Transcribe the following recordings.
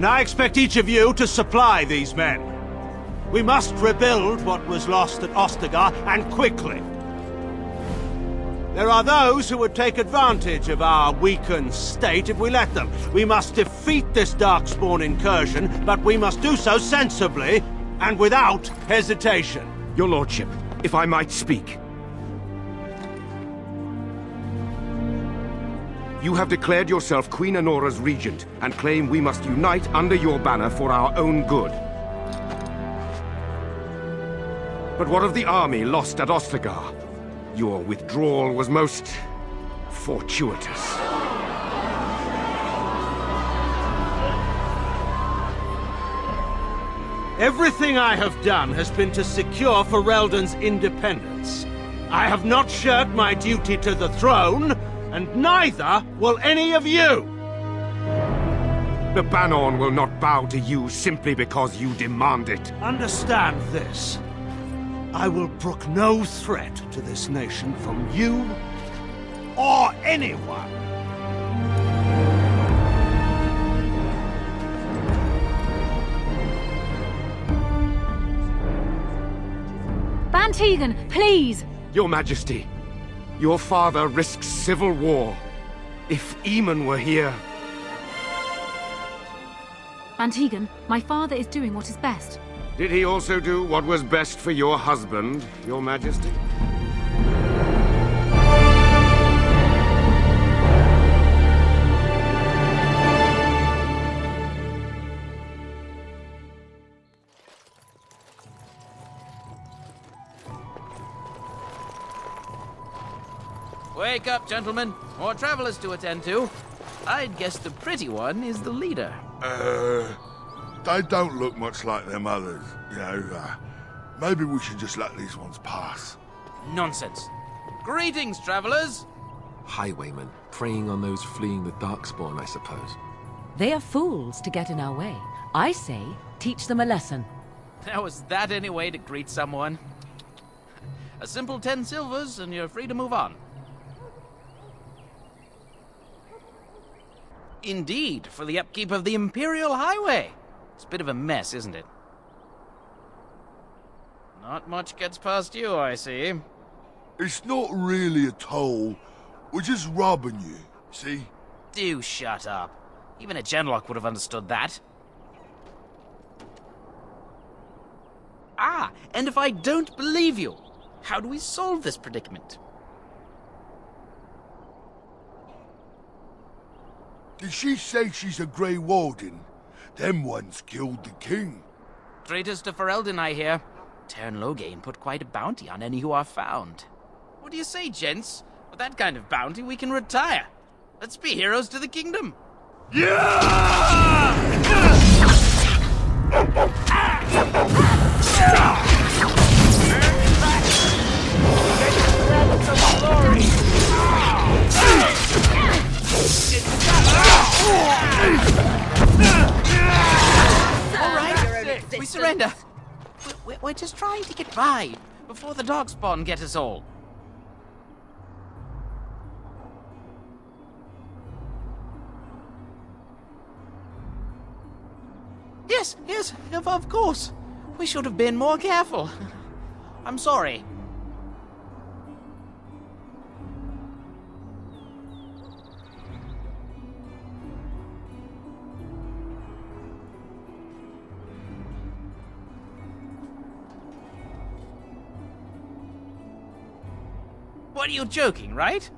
And I expect each of you to supply these men. We must rebuild what was lost at Ostagar, and quickly. There are those who would take advantage of our weakened state if we let them. We must defeat this Darkspawn incursion, but we must do so sensibly and without hesitation. Your lordship, if I might speak. You have declared yourself Queen Anora's regent, and claim we must unite under your banner for our own good. But what of the army lost at Ostagar? Your withdrawal was most fortuitous. Everything I have done has been to secure Ferelden's independence. I have not shirked my duty to the throne, and neither will any of you! The Banorn will not bow to you simply because you demand it. Understand this. I will brook no threat to this nation from you or anyone. Bantegan, please! Your Majesty, your father risks civil war. If Eamon were here... Bantegan, my father is doing what is best. Did he also do what was best for your husband, Your Majesty? Wake up, gentlemen. More travelers to attend to. I'd guess the pretty one is the leader. They don't look much like them others, you know. Maybe we should just let these ones pass. Nonsense. Greetings, travelers. Highwaymen, preying on those fleeing the Darkspawn, I suppose. They are fools to get in our way. I say, teach them a lesson. Now, is that any way to greet someone? A simple 10 silvers, and you're free to move on. Indeed, for the upkeep of the Imperial Highway. It's a bit of a mess, isn't it? Not much gets past you, I see. It's not really a toll. We're just robbing you, see? Do shut up. Even a genlock would have understood that. Ah, and if I don't believe you, how do we solve this predicament? Did she say she's a Grey Warden? Them ones killed the king. Traitors to Ferelden, I hear. Tern Loghain put quite a bounty on any who are found. What do you say, gents? With that kind of bounty, we can retire. Let's be heroes to the kingdom. Alright, we surrender. We're just trying to get by before the Darkspawn get us all. Yes, of course. We should have been more careful. I'm sorry. What, are you joking, right?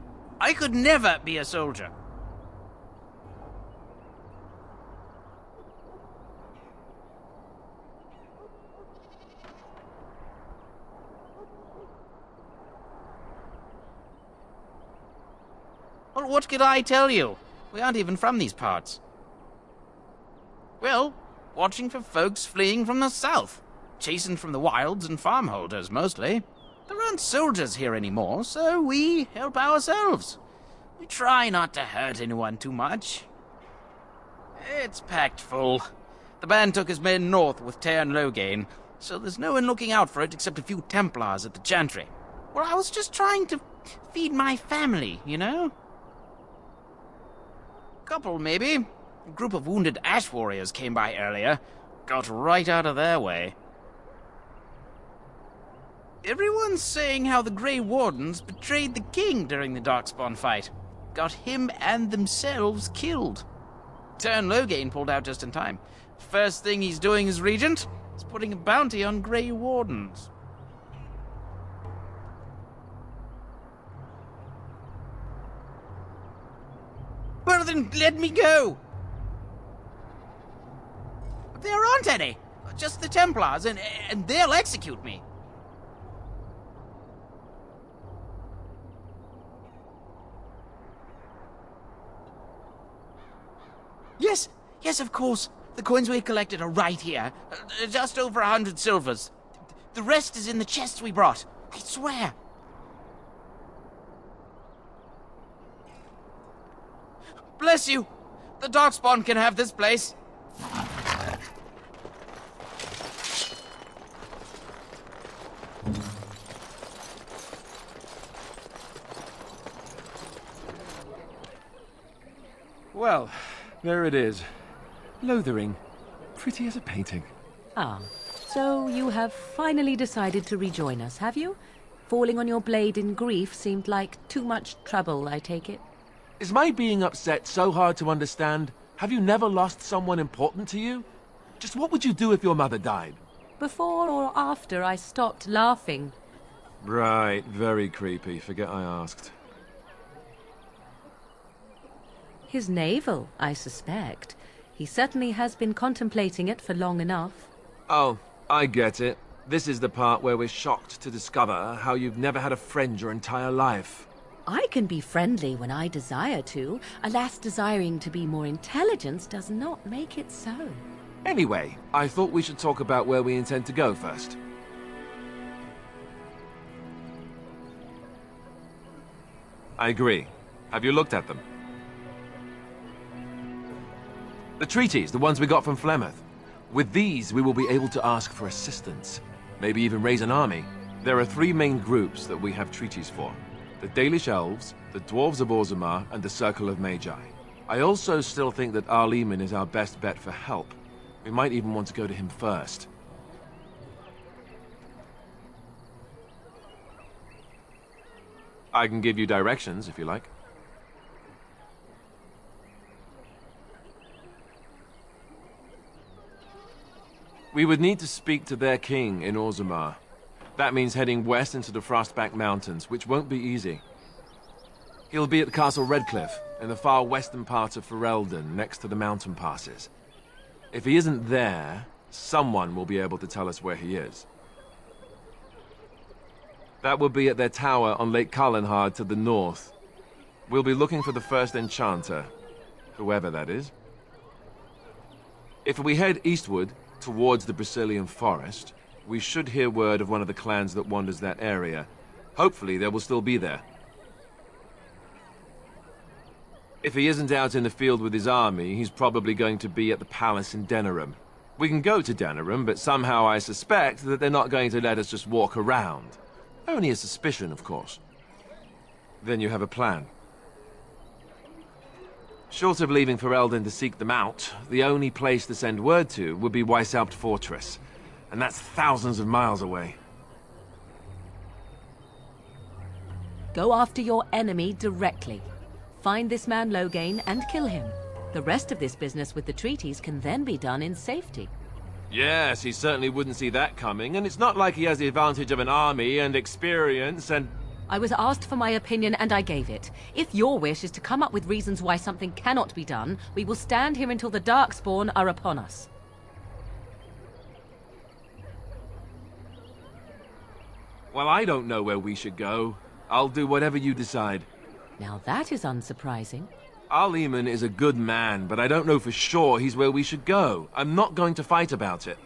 I could never be a soldier. Well, what could I tell you? We aren't even from these parts. Well, watching for folks fleeing from the south. Chasing from the wilds and farmholders, mostly. There aren't soldiers here anymore, so we help ourselves. We try not to hurt anyone too much. It's packed full. The band took his men north with Tern Loghain, so there's no one looking out for it except a few Templars at the Chantry. Well, I was just trying to feed my family, you know? Couple, maybe. A group of wounded ash warriors came by earlier. Got right out of their way. Everyone's saying how the Grey Wardens betrayed the king during the Darkspawn fight. Got him and themselves killed. Turn Loghain pulled out just in time. First thing he's doing as regent is putting a bounty on Grey Wardens. Well then, let me go! There aren't any. Just the Templars, and they'll execute me. Yes, of course. The coins we collected are right here. Just over 100 silvers. The rest is in the chests we brought. I swear. Bless you. The Darkspawn can have this place. Well, there it is. Lothering. Pretty as a painting. Ah, so you have finally decided to rejoin us, have you? Falling on your blade in grief seemed like too much trouble, I take it. Is my being upset so hard to understand? Have you never lost someone important to you? Just what would you do if your mother died? Before or after I stopped laughing? Right, very creepy. Forget I asked. His navel, I suspect. He certainly has been contemplating it for long enough. Oh, I get it. This is the part where we're shocked to discover how you've never had a friend your entire life. I can be friendly when I desire to. Alas, desiring to be more intelligent does not make it so. Anyway, I thought we should talk about where we intend to go first. I agree. Have you looked at them? The treaties, the ones we got from Flemeth. With these, we will be able to ask for assistance. Maybe even raise an army. There are 3 main groups that we have treaties for. The Dalish Elves, the Dwarves of Orzammar, and the Circle of Magi. I also still think that Arleman is our best bet for help. We might even want to go to him first. I can give you directions, if you like. We would need to speak to their king in Orzammar. That means heading west into the Frostback Mountains, which won't be easy. He'll be at Castle Redcliffe, in the far western part of Ferelden, next to the mountain passes. If he isn't there, someone will be able to tell us where he is. That will be at their tower on Lake Carlinhard to the north. We'll be looking for the first enchanter, whoever that is. If we head eastward, towards the Brazilian forest, we should hear word of one of the clans that wanders that area. Hopefully they will still be there. If he isn't out in the field with his army, he's probably going to be at the palace in Denerim. We can go to Denerim, but somehow I suspect that they're not going to let us just walk around. Only a suspicion, of course. Then you have a plan. Short of leaving Ferelden to seek them out, the only place to send word to would be Weishaupt Fortress. And that's thousands of miles away. Go after your enemy directly. Find this man Loghain and kill him. The rest of this business with the treaties can then be done in safety. Yes, he certainly wouldn't see that coming, and it's not like he has the advantage of an army and experience and... I was asked for my opinion and I gave it. If your wish is to come up with reasons why something cannot be done, we will stand here until the Darkspawn are upon us. Well, I don't know where we should go. I'll do whatever you decide. Now that is unsurprising. Arleman is a good man, but I don't know for sure he's where we should go. I'm not going to fight about it.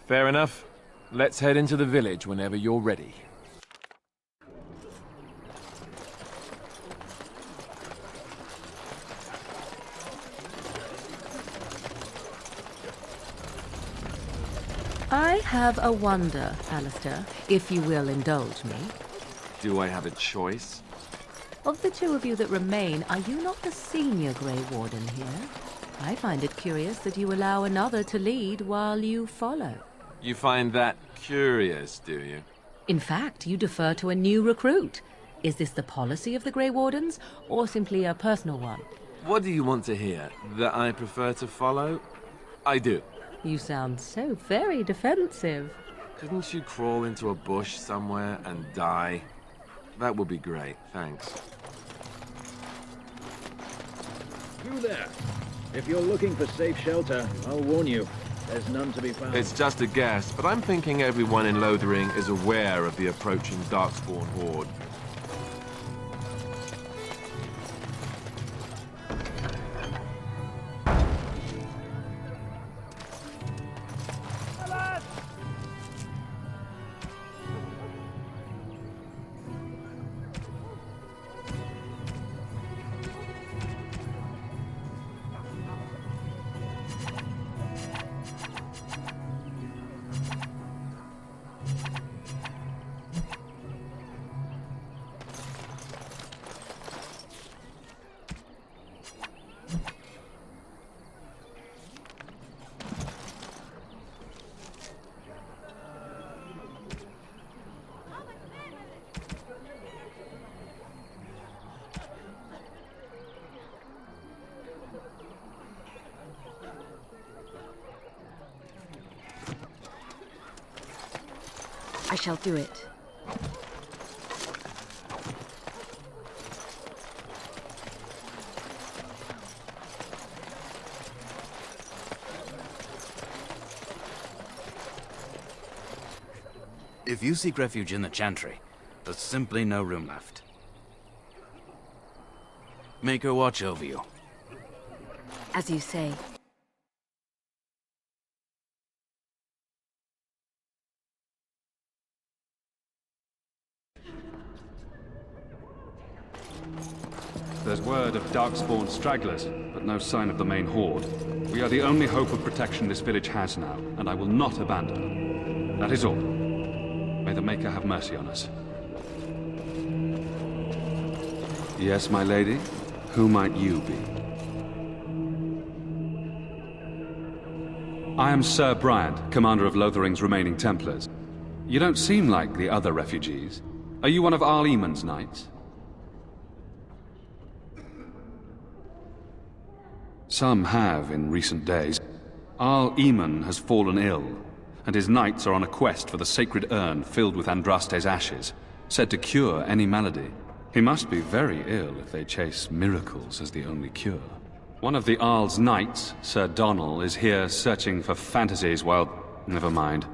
Fair enough. Let's head into the village whenever you're ready. I have a wonder, Alistair, if you will indulge me. Do I have a choice? Of the two of you that remain, are you not the senior Grey Warden here? I find it curious that you allow another to lead while you follow. You find that curious, do you? In fact, you defer to a new recruit. Is this the policy of the Grey Wardens, or simply a personal one? What do you want to hear? That I prefer to follow? I do. You sound so very defensive. Couldn't you crawl into a bush somewhere and die? That would be great, thanks. You there. If you're looking for safe shelter, I'll warn you. There's none to be found. It's just a guess, but I'm thinking everyone in Lothering is aware of the approaching Darkspawn horde. I shall do it. If you seek refuge in the Chantry, there's simply no room left. Make her watch over you. As you say. There's word of Darkspawn stragglers, but no sign of the main horde. We are the only hope of protection this village has now, and I will not abandon her. That is all. May the Maker have mercy on us. Yes, my lady? Who might you be? I am Sir Bryant, commander of Lothering's remaining Templars. You don't seem like the other refugees. Are you one of Arl Eamon's knights? Some have in recent days. Arl Eamon has fallen ill, and his knights are on a quest for the sacred urn filled with Andraste's ashes, said to cure any malady. He must be very ill if they chase miracles as the only cure. One of the Arl's knights, Sir Donnell, is here searching for fantasies while... Never mind.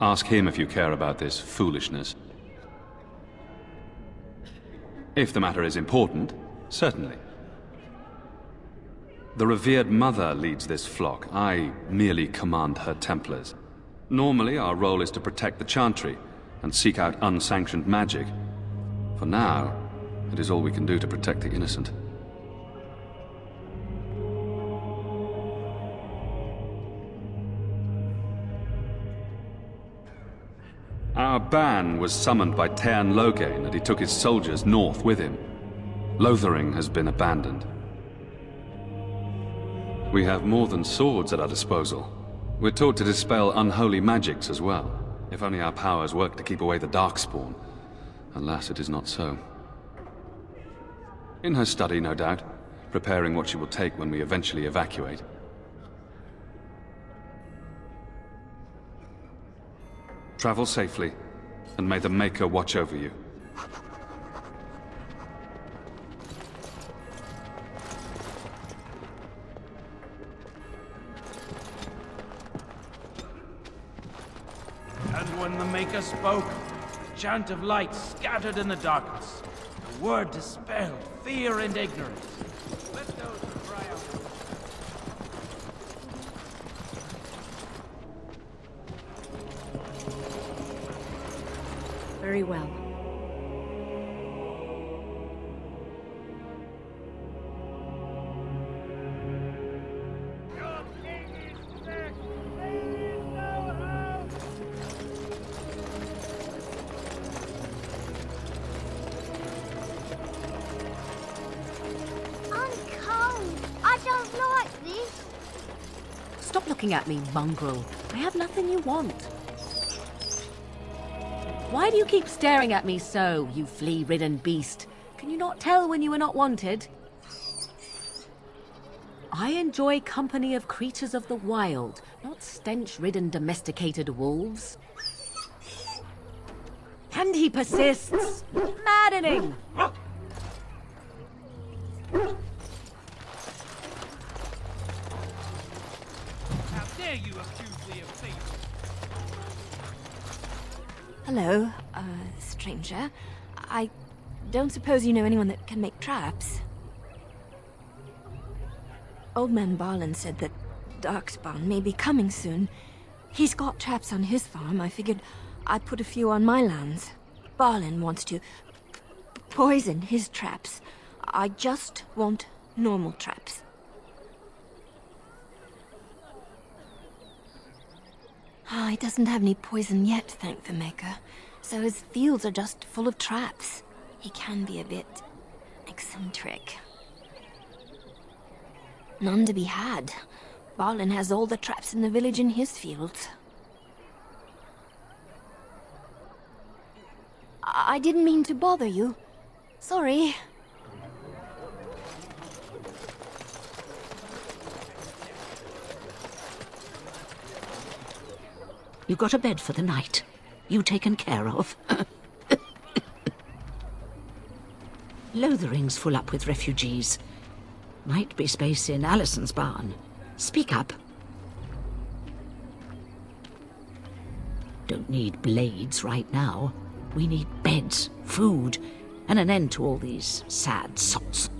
Ask him if you care about this foolishness. If the matter is important, certainly. The revered mother leads this flock. I merely command her Templars. Normally, our role is to protect the Chantry and seek out unsanctioned magic. For now, it is all we can do to protect the innocent. Our ban was summoned by Tairn Loghain, and he took his soldiers north with him. Lothering has been abandoned. We have more than swords at our disposal. We're taught to dispel unholy magics as well. If only our powers work to keep away the Darkspawn. Alas, it is not so. In her study, no doubt, preparing what she will take when we eventually evacuate. Travel safely, and may the Maker watch over you. And when the Maker spoke, the chant of light scattered in the darkness. The word dispelled fear and ignorance. Let those who cry out. Very well. Stop looking at me, mongrel. I have nothing you want. Why do you keep staring at me so, you flea-ridden beast? Can you not tell when you are not wanted? I enjoy company of creatures of the wild, not stench-ridden domesticated wolves. And he persists. Maddening! How dare you accuse me of thievery? Hello, stranger. I don't suppose you know anyone that can make traps? Old man Barlin said that Darkspawn may be coming soon. He's got traps on his farm. I figured I'd put a few on my lands. Barlin wants to poison his traps. I just want normal traps. He doesn't have any poison yet, thank the Maker. So his fields are just full of traps. He can be a bit eccentric. None to be had. Barlin has all the traps in the village in his fields. I didn't mean to bother you. Sorry. You got a bed for the night. You taken care of. Lothering's full up with refugees. Might be space in Alison's barn. Speak up. Don't need blades right now. We need beds, food, and an end to all these sad sots.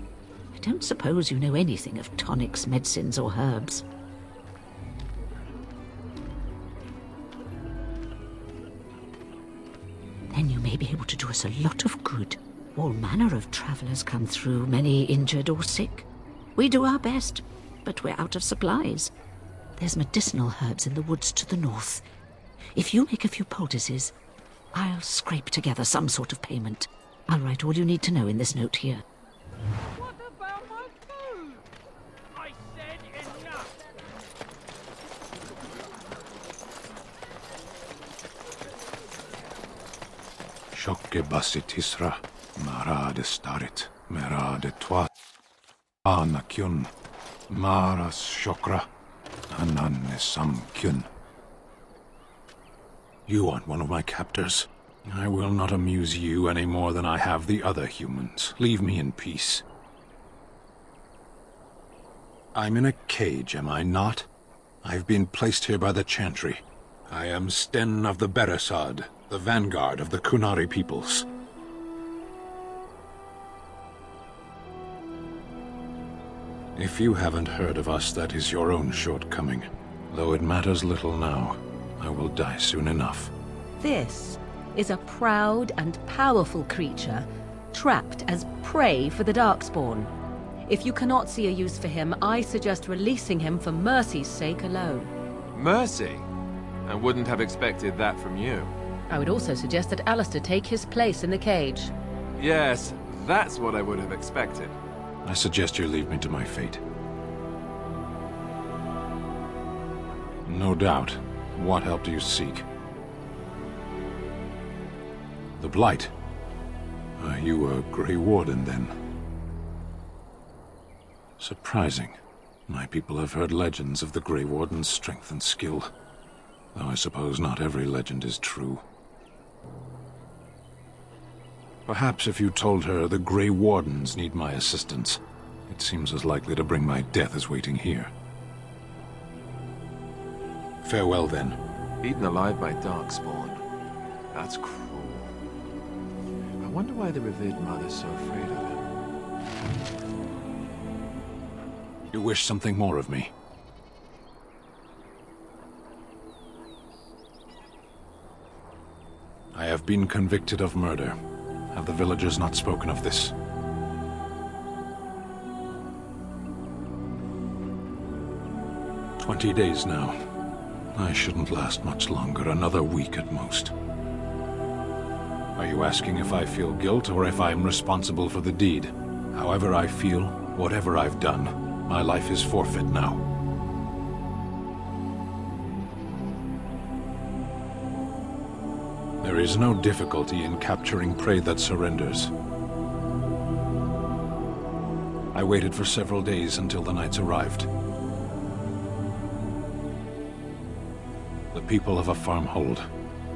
I don't suppose you know anything of tonics, medicines, or herbs. Then you may be able to do us a lot of good. All manner of travelers come through, many injured or sick. We do our best, but we're out of supplies. There's medicinal herbs in the woods to the north. If you make a few poultices, I'll scrape together some sort of payment. I'll write all you need to know in this note here. What about my food? I said enough! Shokke basitisra, marade starit, merade twa, anakyun, maras shokra, ananne samkyun. You aren't one of my captors. I will not amuse you any more than I have the other humans. Leave me in peace. I'm in a cage, am I not? I've been placed here by the Chantry. I am Sten of the Beresad, the vanguard of the Kunari peoples. If you haven't heard of us, that is your own shortcoming. Though it matters little now, I will die soon enough. This is a proud and powerful creature, trapped as prey for the Darkspawn. If you cannot see a use for him, I suggest releasing him for mercy's sake alone. Mercy? I wouldn't have expected that from you. I would also suggest that Alistair take his place in the cage. Yes, that's what I would have expected. I suggest you leave me to my fate. No doubt. What help do you seek? The Blight. Are you a Grey Warden, then? Surprising. My people have heard legends of the Grey Warden's strength and skill. Though I suppose not every legend is true. Perhaps if you told her the Grey Wardens need my assistance, it seems as likely to bring my death as waiting here. Farewell, then. Eaten alive by Darkspawn. That's cruel. I wonder why the revered mother's so afraid of him. You wish something more of me? I have been convicted of murder. Have the villagers not spoken of this? "20 days now. I shouldn't last much longer, another week at most. Are you asking if I feel guilt or if I'm responsible for the deed? However I feel, whatever I've done, my life is forfeit now. There is no difficulty in capturing prey that surrenders. I waited for several days until the knights arrived. The people of a farmhold,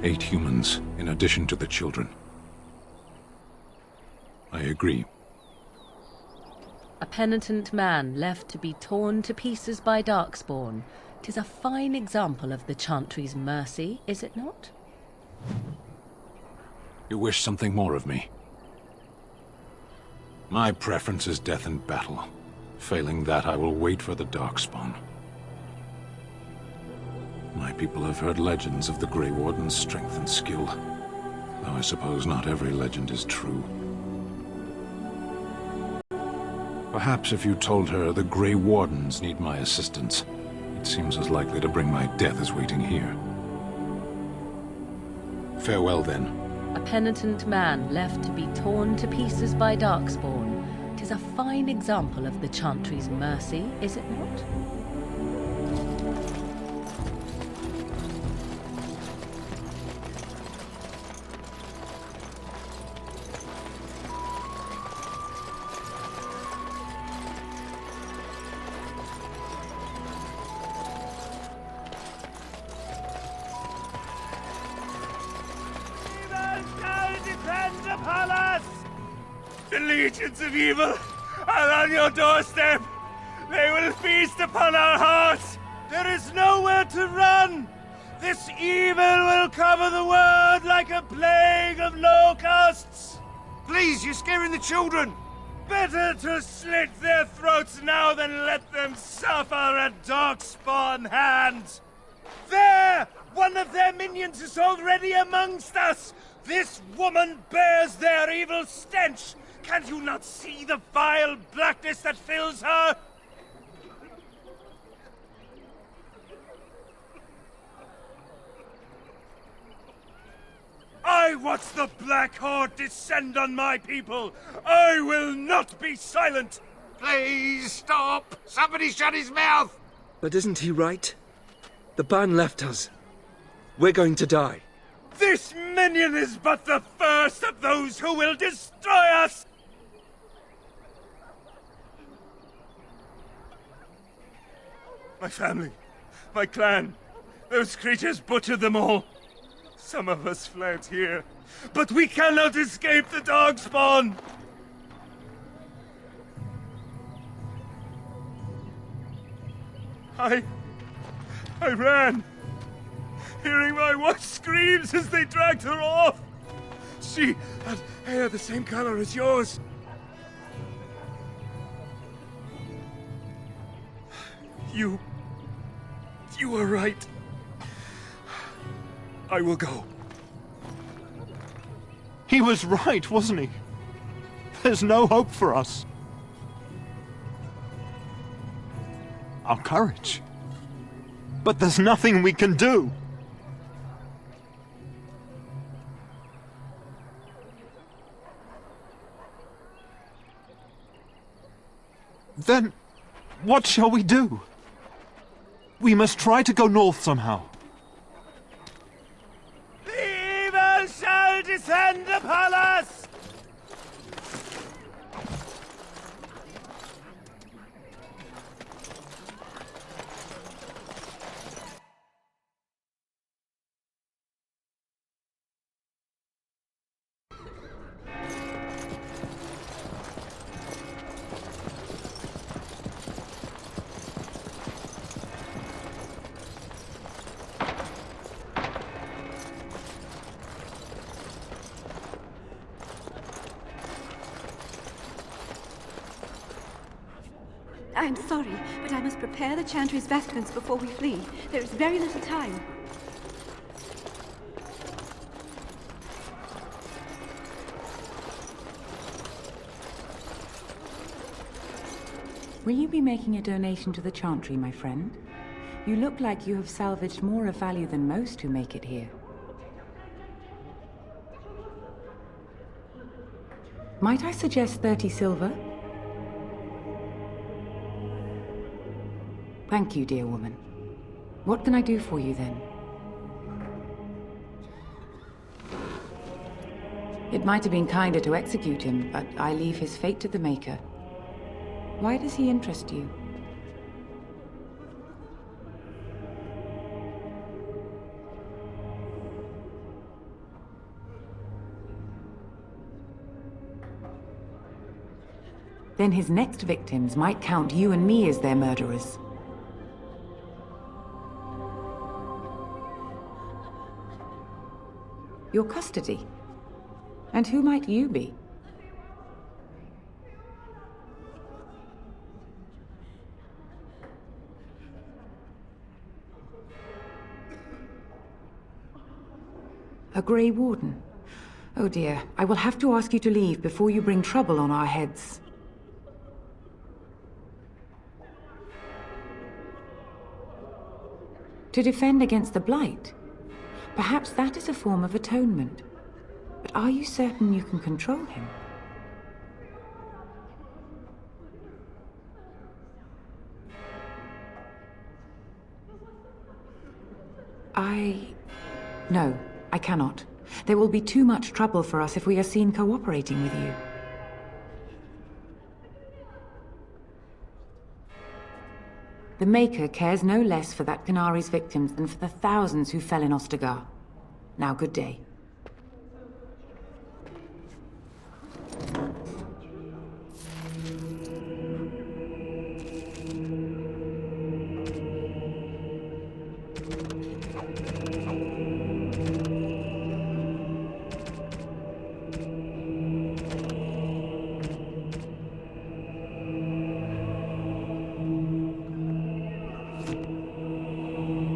8 humans, in addition to the children. I agree. A penitent man left to be torn to pieces by Darkspawn. 'Tis a fine example of the Chantry's mercy, is it not? You wish something more of me? My preference is death in battle. Failing that, I will wait for the Darkspawn. My people have heard legends of the Grey Warden's strength and skill, though I suppose not every legend is true. Perhaps if you told her the Grey Wardens need my assistance, it seems as likely to bring my death as waiting here. Farewell, then. A penitent man left to be torn to pieces by Darkspawn. 'Tis a fine example of the Chantry's mercy, is it not? The legions of evil are on your doorstep. They will feast upon our hearts. There is nowhere to run. This evil will cover the world like a plague of locusts. Please, you're scaring the children! Better to slit their throats now than let them suffer at Darkspawn hands. There! One of their minions is already amongst us. This woman bears their evil stench. Can you not see the vile blackness that fills her? I watch the Black Horde descend on my people. I will not be silent. Please, stop! Somebody shut his mouth! But isn't he right? The ban left us. We're going to die. This minion is but the first of those who will destroy us! My family, my clan, those creatures butchered them all. Some of us fled here, but we cannot escape the Darkspawn! I ran, hearing my wife's screams as they dragged her off. She had hair the same color as yours. You were right. I will go. He was right, wasn't he? There's no hope for us. Our courage. But there's nothing we can do. Then, what shall we do? We must try to go north somehow. The evil shall descend upon us! I'm sorry, but I must prepare the Chantry's vestments before we flee. There is very little time. Will you be making a donation to the Chantry, my friend? You look like you have salvaged more of value than most who make it here. Might I suggest 30 silver? Thank you, dear woman. What can I do for you, then? It might have been kinder to execute him, but I leave his fate to the Maker. Why does he interest you? Then his next victims might count you and me as their murderers. Your custody? And who might you be? A Grey Warden? Oh dear, I will have to ask you to leave before you bring trouble on our heads. To defend against the Blight? Perhaps that is a form of atonement. But are you certain you can control him? No, I cannot. There will be too much trouble for us if we are seen cooperating with you. The Maker cares no less for that Canari's victims than for the thousands who fell in Ostagar. Now, good day.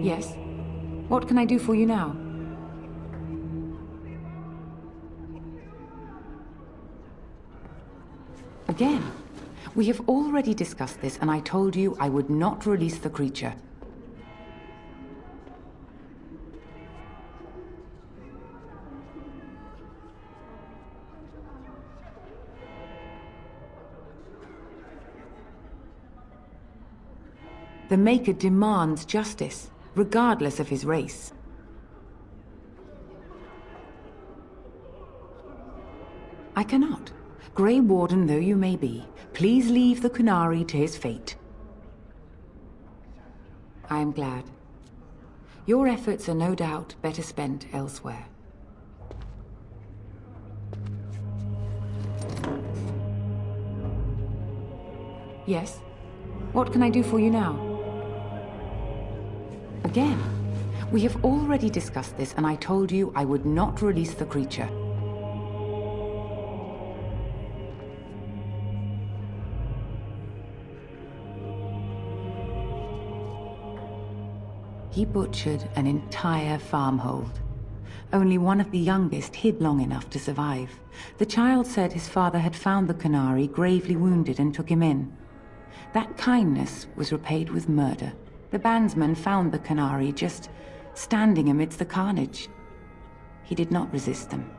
Yes? What can I do for you now? Again, we have already discussed this, and I told you I would not release the creature. The Maker demands justice, regardless of his race. I cannot. Grey Warden though you may be, please leave the Qunari to his fate. I am glad. Your efforts are no doubt better spent elsewhere. Yes? What can I do for you now? Again, we have already discussed this, and I told you I would not release the creature. He butchered an entire farmhold. Only one of the youngest hid long enough to survive. The child said his father had found the Qunari gravely wounded and took him in. That kindness was repaid with murder. The bandsman found the Qunari just standing amidst the carnage. He did not resist them.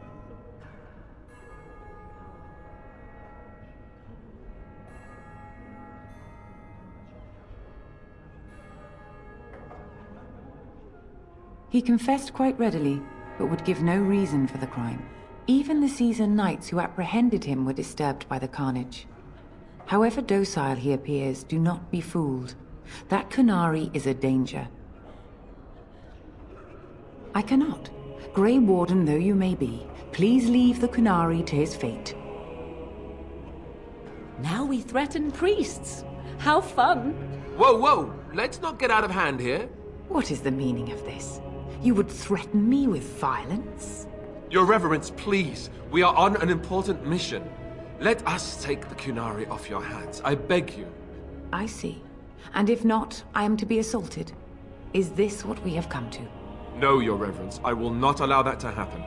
He confessed quite readily, but would give no reason for the crime. Even the seasoned knights who apprehended him were disturbed by the carnage. However docile he appears, do not be fooled. That Qunari is a danger. I cannot. Grey Warden though you may be, please leave the Qunari to his fate. Now we threaten priests. How fun! Whoa, whoa! Let's not get out of hand here. What is the meaning of this? You would threaten me with violence? Your Reverence, please. We are on an important mission. Let us take the Qunari off your hands. I beg you. I see. And if not, I am to be assaulted. Is this what we have come to? No, Your Reverence. I will not allow that to happen.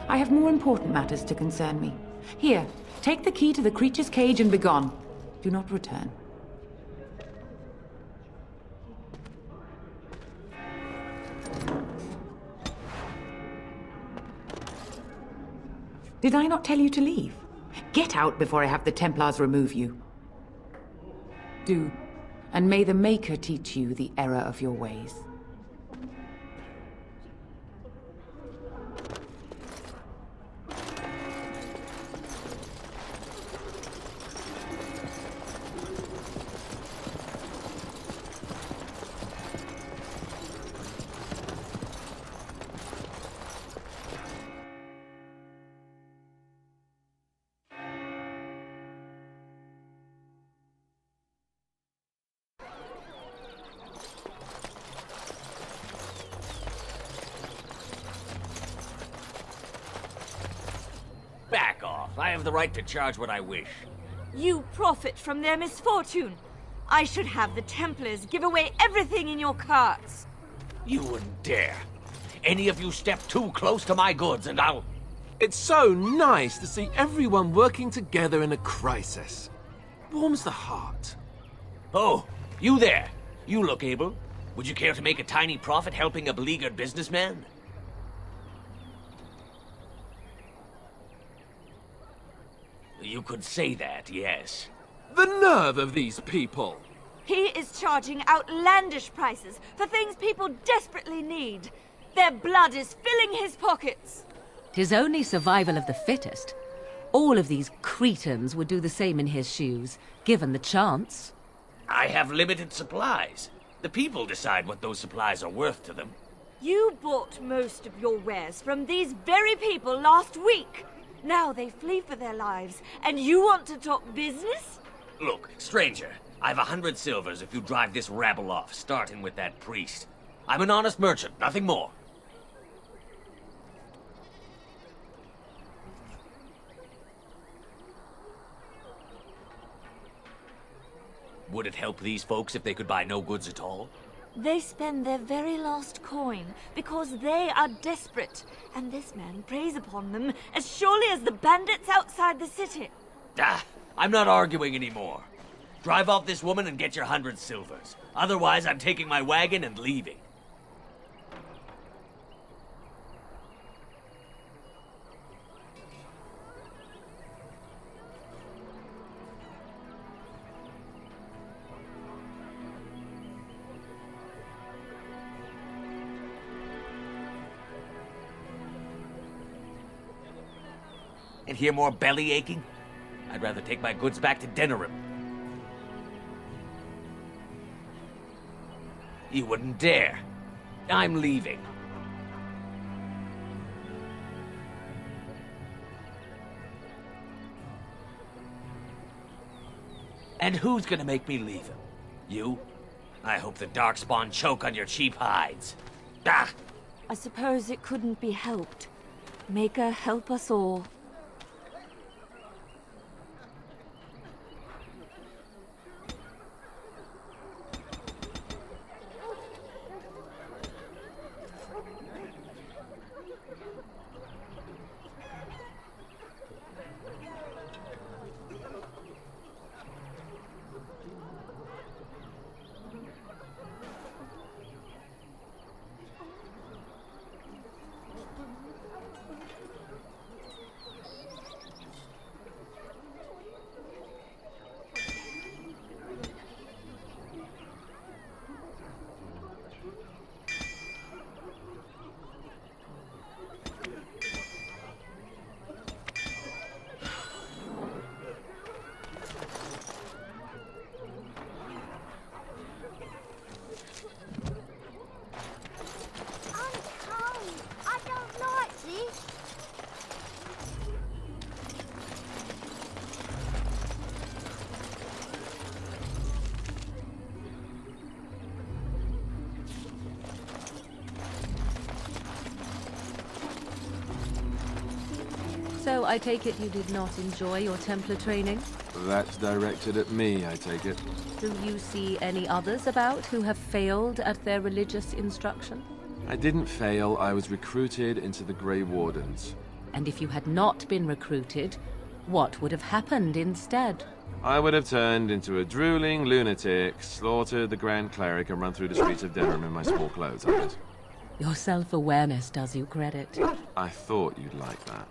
I have more important matters to concern me. Here, take the key to the creature's cage and begone. Do not return. Did I not tell you to leave? Get out before I have the Templars remove you. Do, and may the Maker teach you the error of your ways. off. I have the right to charge what I wish. You profit from their misfortune. I should have the Templars give away everything in your carts. You wouldn't dare. Any of you step too close to my goods and I'll... It's so nice to see everyone working together in a crisis. Warms the heart. Oh, you there. You look able. Would you care to make a tiny profit helping a beleaguered businessman? You could say that, yes. The nerve of these people! He is charging outlandish prices for things people desperately need. Their blood is filling his pockets. 'Tis only survival of the fittest. All of these cretins would do the same in his shoes, given the chance. I have limited supplies. The people decide what those supplies are worth to them. You bought most of your wares from these very people last week. Now they flee for their lives, and you want to talk business? Look, stranger, I've 100 silvers if you drive this rabble off, starting with that priest. I'm an honest merchant, nothing more. Would it help these folks if they could buy no goods at all? They spend their very last coin because they are desperate, and this man preys upon them as surely as the bandits outside the city. Ah, I'm not arguing anymore. Drive off this woman and get your 100 silvers. Otherwise, I'm taking my wagon and leaving. And hear more belly aching? I'd rather take my goods back to Denerim. You wouldn't dare. I'm leaving. And who's gonna make me leave him? You? I hope the Darkspawn choke on your cheap hides. Ah! I suppose it couldn't be helped. Maker help us all. So I take it you did not enjoy your Templar training? That's directed at me, I take it. Do you see any others about who have failed at their religious instruction? I didn't fail, I was recruited into the Grey Wardens. And if you had not been recruited, what would have happened instead? I would have turned into a drooling lunatic, slaughtered the Grand Cleric, and run through the streets of Denerim in my sport clothes, I guess. Your self-awareness does you credit. I thought you'd like that.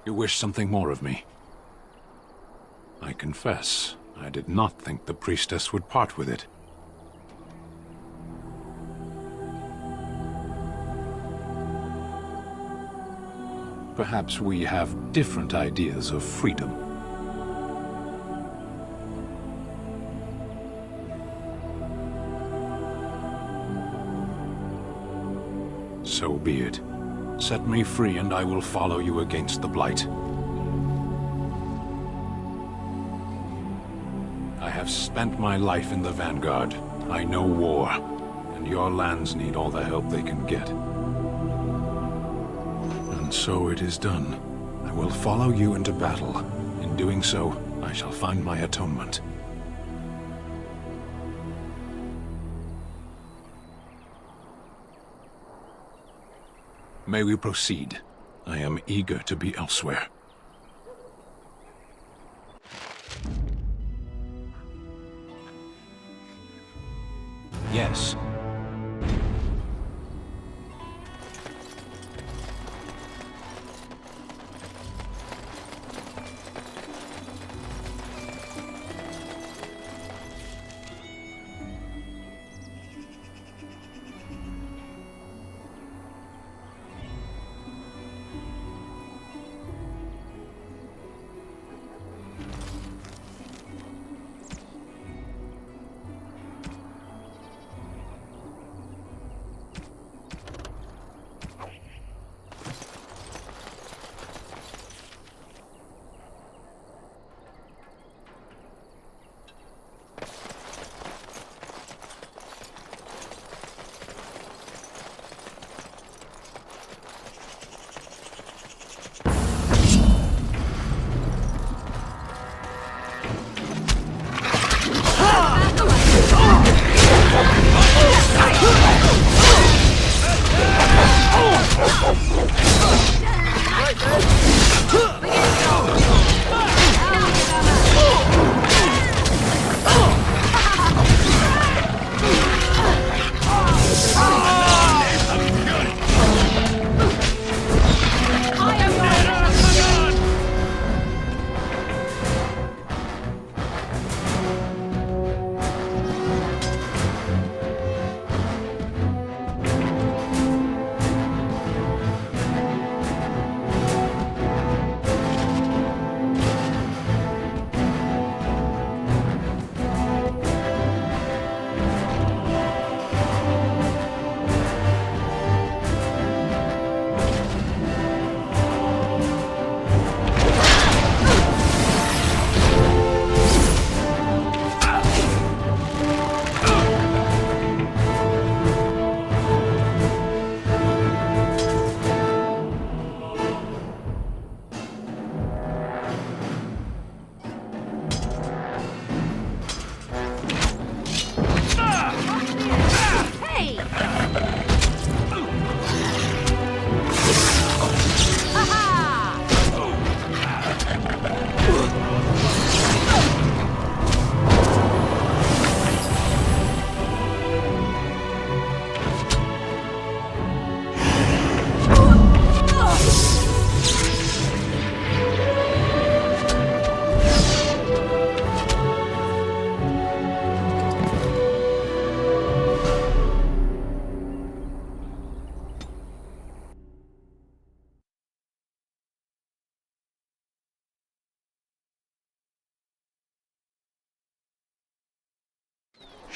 You wish something more of me? I confess, I did not think the priestess would part with it. Perhaps we have different ideas of freedom. So be it. Set me free and I will follow you against the Blight. I have spent my life in the Vanguard. I know war, and your lands need all the help they can get. And so it is done. I will follow you into battle. In doing so, I shall find my atonement. May we proceed? I am eager to be elsewhere. Yes.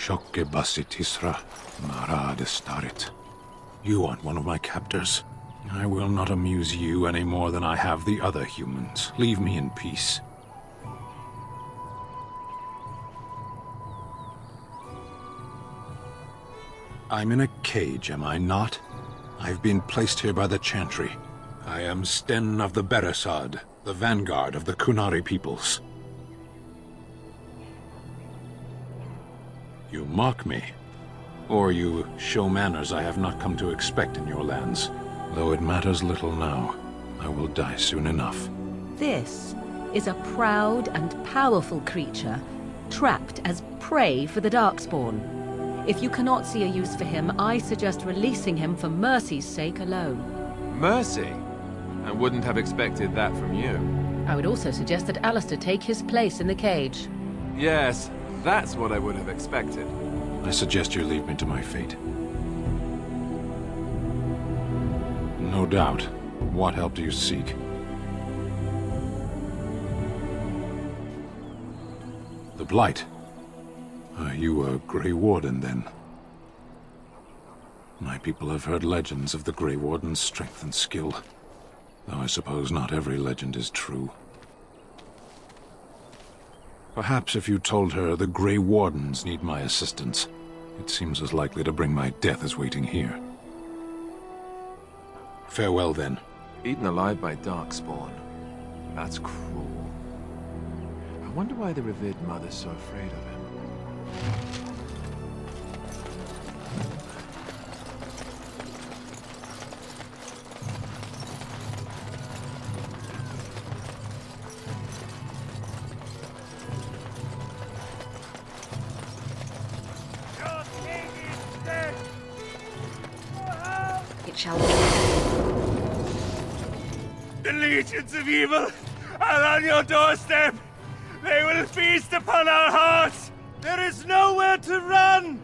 Shokke Basitisra, Marad Starit. You aren't one of my captors. I will not amuse you any more than I have the other humans. Leave me in peace. I'm in a cage, am I not? I've been placed here by the Chantry. I am Sten of the Beresad, the vanguard of the Kunari peoples. You mock me, or you show manners I have not come to expect in your lands. Though it matters little now, I will die soon enough. This is a proud and powerful creature, trapped as prey for the Darkspawn. If you cannot see a use for him, I suggest releasing him for mercy's sake alone. Mercy? I wouldn't have expected that from you. I would also suggest that Alistair take his place in the cage. Yes, that's what I would have expected. I suggest you leave me to my fate. No doubt. What help do you seek? The Blight. Are you a Grey Warden, then? My people have heard legends of the Grey Warden's strength and skill, though I suppose not every legend is true. Perhaps if you told her the Grey Wardens need my assistance, it seems as likely to bring my death as waiting here. Farewell, then. Eaten alive by Darkspawn. That's cruel. I wonder why the revered mother's so afraid of him. It shall be. The legions of evil are on your doorstep. They will feast upon our hearts. There is nowhere to run.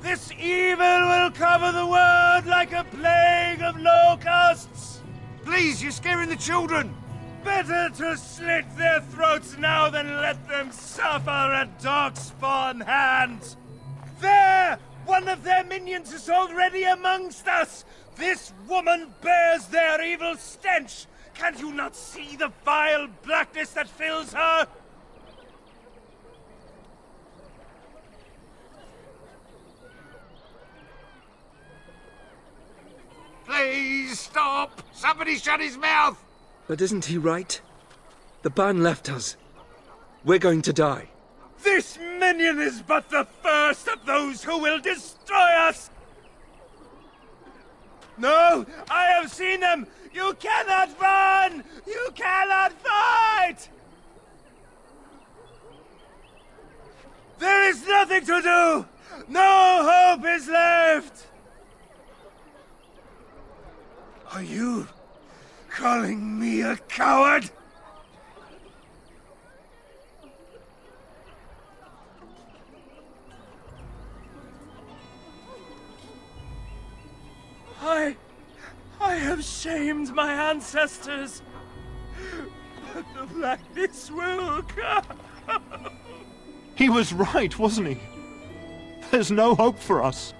This evil will cover the world like a plague of locusts. Please, you're scaring the children. Better to slit their throats now than let them suffer at Darkspawn hands. There! One of their minions is already amongst us! This woman bears their evil stench! Can you not see the vile blackness that fills her? Please, stop! Somebody shut his mouth! But isn't he right? The ban left us. We're going to die. This minion is but the first of those who will destroy us! No! I have seen them! You cannot run! You cannot fight! There is nothing to do! No hope is left! Are you calling me a coward? I have shamed my ancestors, but the blackness will come. He was right, wasn't he? There's no hope for us.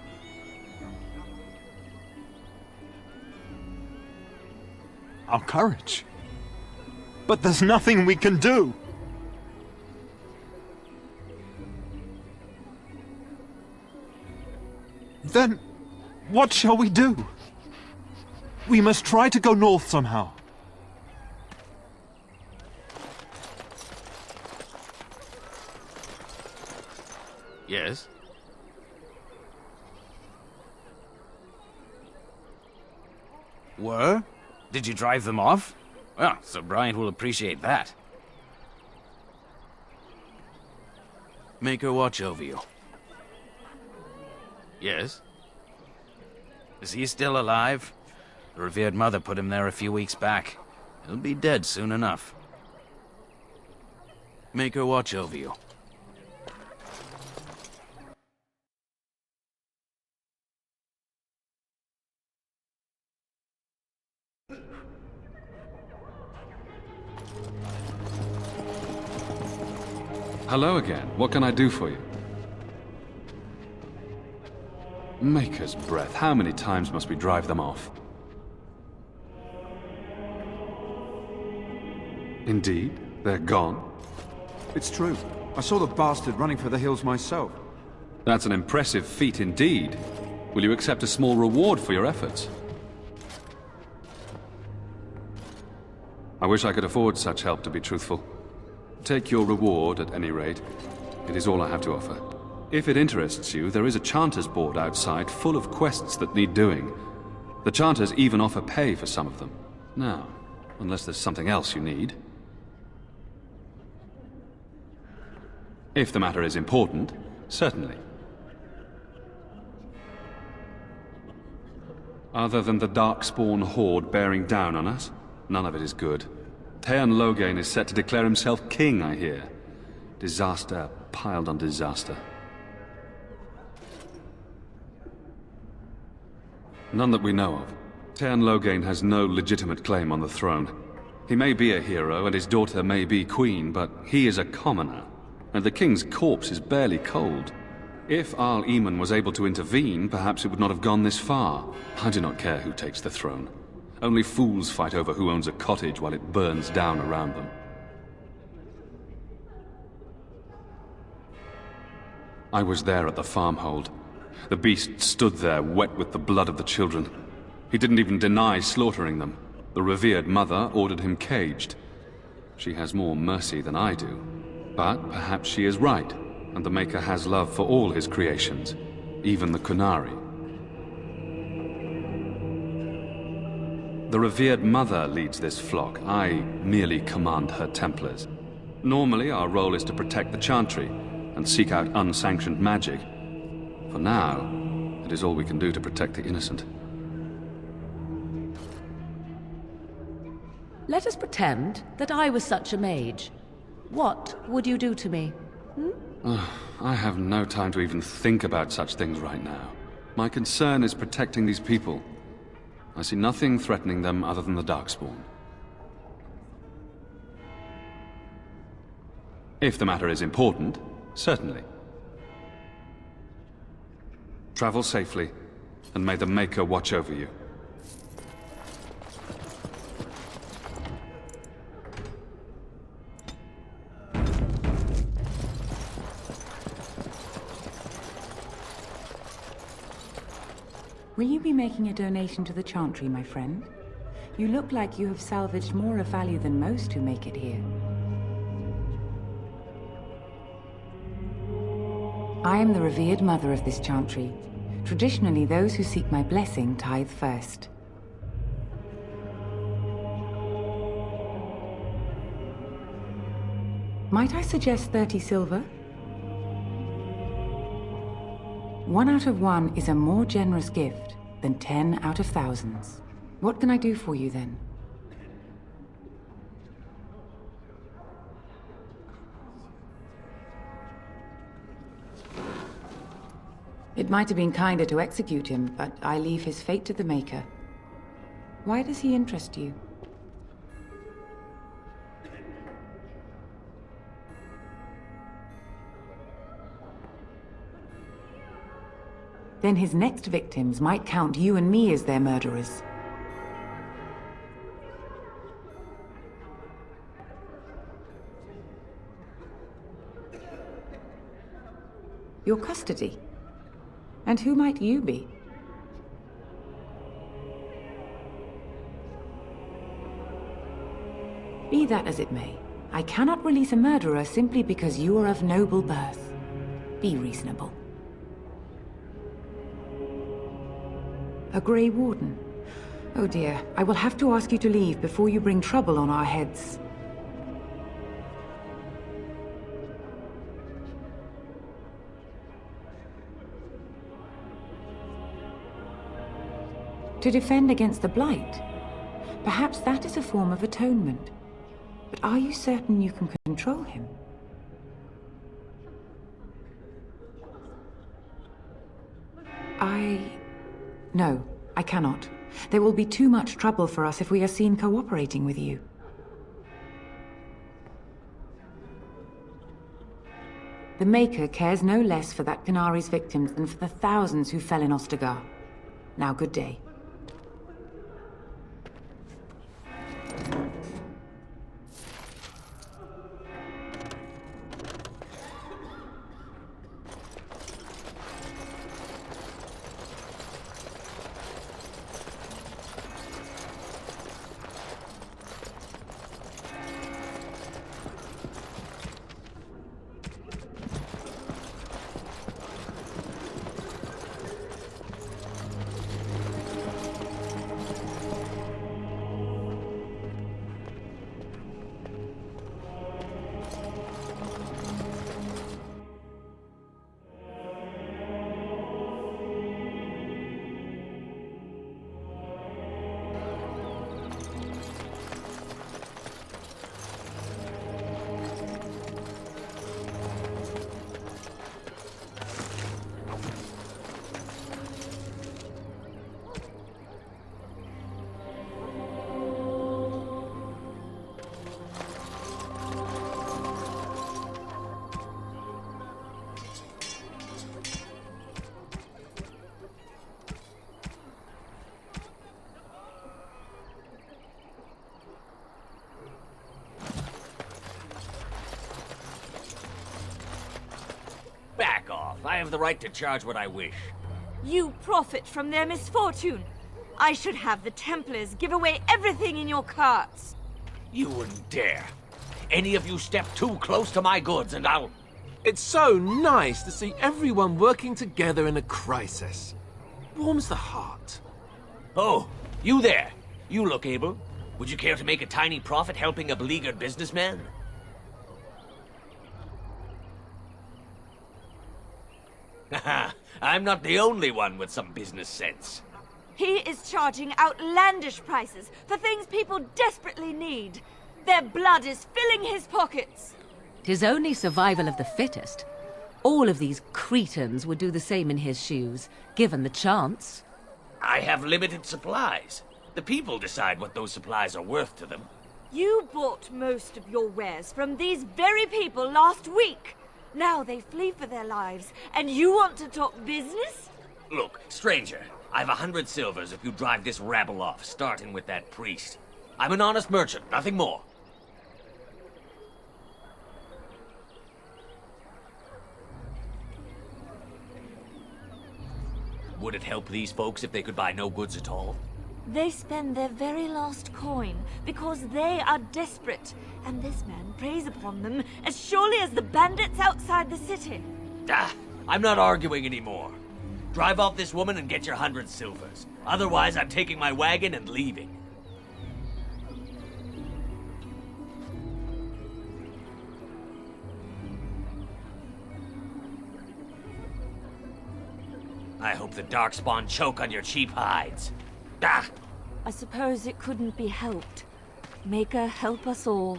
Our courage. But there's nothing we can do. Then, what shall we do? We must try to go north somehow. Yes? Were? Did you drive them off? Well, Sir Bryant will appreciate that. Make her watch over you. Yes? Is he still alive? The revered mother put him there a few weeks back. He'll be dead soon enough. Make her watch over you. Hello again. What can I do for you? Maker's breath. How many times must we drive them off? Indeed, they're gone. It's true. I saw the bastard running for the hills myself. That's an impressive feat indeed. Will you accept a small reward for your efforts? I wish I could afford such help, to be truthful. Take your reward, at any rate. It is all I have to offer. If it interests you, there is a Chanters board outside full of quests that need doing. The Chanters even offer pay for some of them. Now, unless there's something else you need. If the matter is important, certainly. Other than the Darkspawn horde bearing down on us, none of it is good. Teon Loghain is set to declare himself king, I hear. Disaster piled on disaster. None that we know of. Teon Loghain has no legitimate claim on the throne. He may be a hero and his daughter may be queen, but he is a commoner. And the king's corpse is barely cold. If Arl Eamon was able to intervene, perhaps it would not have gone this far. I do not care who takes the throne. Only fools fight over who owns a cottage while it burns down around them. I was there at the farmhold. The beast stood there, wet with the blood of the children. He didn't even deny slaughtering them. The revered mother ordered him caged. She has more mercy than I do. But perhaps she is right, and the Maker has love for all his creations, even the Kunari. The revered mother leads this flock. I merely command her Templars. Normally, our role is to protect the Chantry and seek out unsanctioned magic. For now, it is all we can do to protect the innocent. Let us pretend that I was such a mage. What would you do to me? I have no time to even think about such things right now. My concern is protecting these people. I see nothing threatening them other than the Darkspawn. If the matter is important, certainly. Travel safely, and may the Maker watch over you. Will you be making a donation to the Chantry, my friend? You look like you have salvaged more of value than most who make it here. I am the revered mother of this Chantry. Traditionally, those who seek my blessing tithe first. Might I suggest 30 silver? 1 out of 1 is a more generous gift than 10 out of thousands. What can I do for you then? It might have been kinder to execute him, but I leave his fate to the Maker. Why does he interest you? Then his next victims might count you and me as their murderers. Your custody? And who might you be? Be that as it may, I cannot release a murderer simply because you are of noble birth. Be reasonable. A Grey Warden? Oh dear, I will have to ask you to leave before you bring trouble on our heads. To defend against the Blight? Perhaps that is a form of atonement. But are you certain you can control him? No, I cannot. There will be too much trouble for us if we are seen cooperating with you. The Maker cares no less for that Canari's victims than for the thousands who fell in Ostagar. Now, good day. have the right to charge what I wish. You profit from their misfortune. I should have the Templars give away everything in your carts. You wouldn't dare. Any of you step too close to my goods and I'll... It's so nice to see everyone working together in a crisis. Warms the heart. Oh, you there. You look able. Would you care to make a tiny profit helping a beleaguered businessman? Haha, I'm not the only one with some business sense. He is charging outlandish prices for things people desperately need. Their blood is filling his pockets. 'Tis only survival of the fittest. All of these cretins would do the same in his shoes, given the chance. I have limited supplies. The people decide what those supplies are worth to them. You bought most of your wares from these very people last week. Now they flee for their lives, and you want to talk business? Look, stranger, I've 100 silvers if you drive this rabble off, starting with that priest. I'm an honest merchant, nothing more. Would it help these folks if they could buy no goods at all? They spend their very last coin because they are desperate, and this man preys upon them as surely as the bandits outside the city. Ah, I'm not arguing anymore. Drive off this woman and get your 100 silvers. Otherwise, I'm taking my wagon and leaving. I hope the Darkspawn choke on your cheap hides. Ah! I suppose it couldn't be helped. Maker, help us all.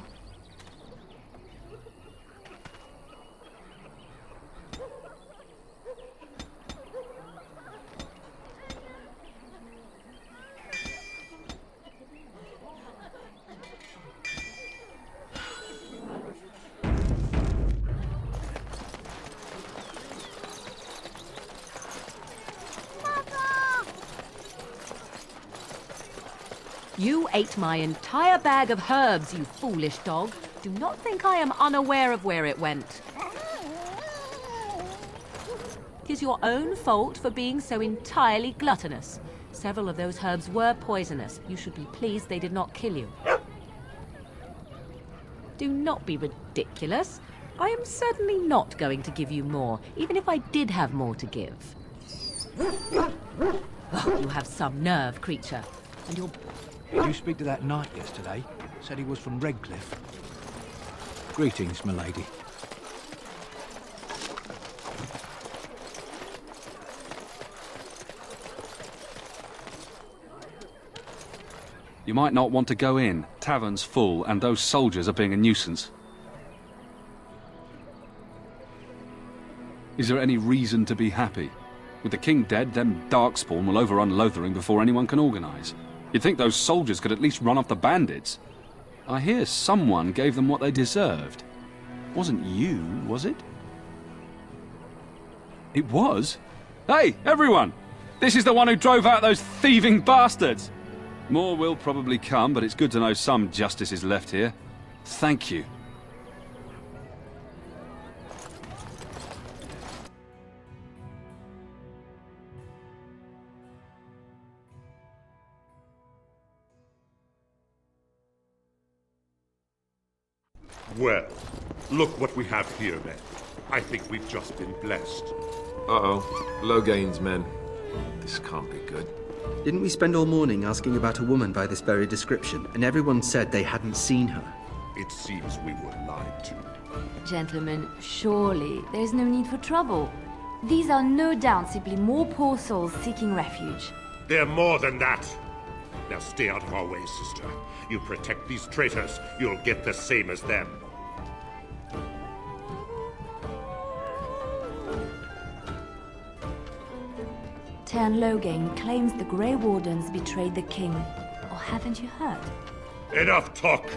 You ate my entire bag of herbs, you foolish dog. Do not think I am unaware of where it went. It is your own fault for being so entirely gluttonous. Several of those herbs were poisonous. You should be pleased they did not kill you. Do not be ridiculous. I am certainly not going to give you more, even if I did have more to give. Oh, you have some nerve, creature. And your... Did you speak to that knight yesterday? Said he was from Redcliffe. Greetings, milady. You might not want to go in. Tavern's full, and those soldiers are being a nuisance. Is there any reason to be happy? With the king dead, them Darkspawn will overrun Lothering before anyone can organise. You'd think those soldiers could at least run off the bandits. I hear someone gave them what they deserved. Wasn't you, was it? It was? Hey, everyone! This is the one who drove out those thieving bastards! More will probably come, but it's good to know some justice is left here. Thank you. Well, look what we have here, then. I think we've just been blessed. Uh-oh. Low gains, men. This can't be good. Didn't we spend all morning asking about a woman by this very description, and everyone said they hadn't seen her? It seems we were lied to. Gentlemen, surely there's no need for trouble. These are no doubt simply more poor souls seeking refuge. They're more than that. Now stay out of our way, sister. You protect these traitors, you'll get the same as them. Tern Loghain claims the Grey Wardens betrayed the king. Or haven't you heard? Enough talk!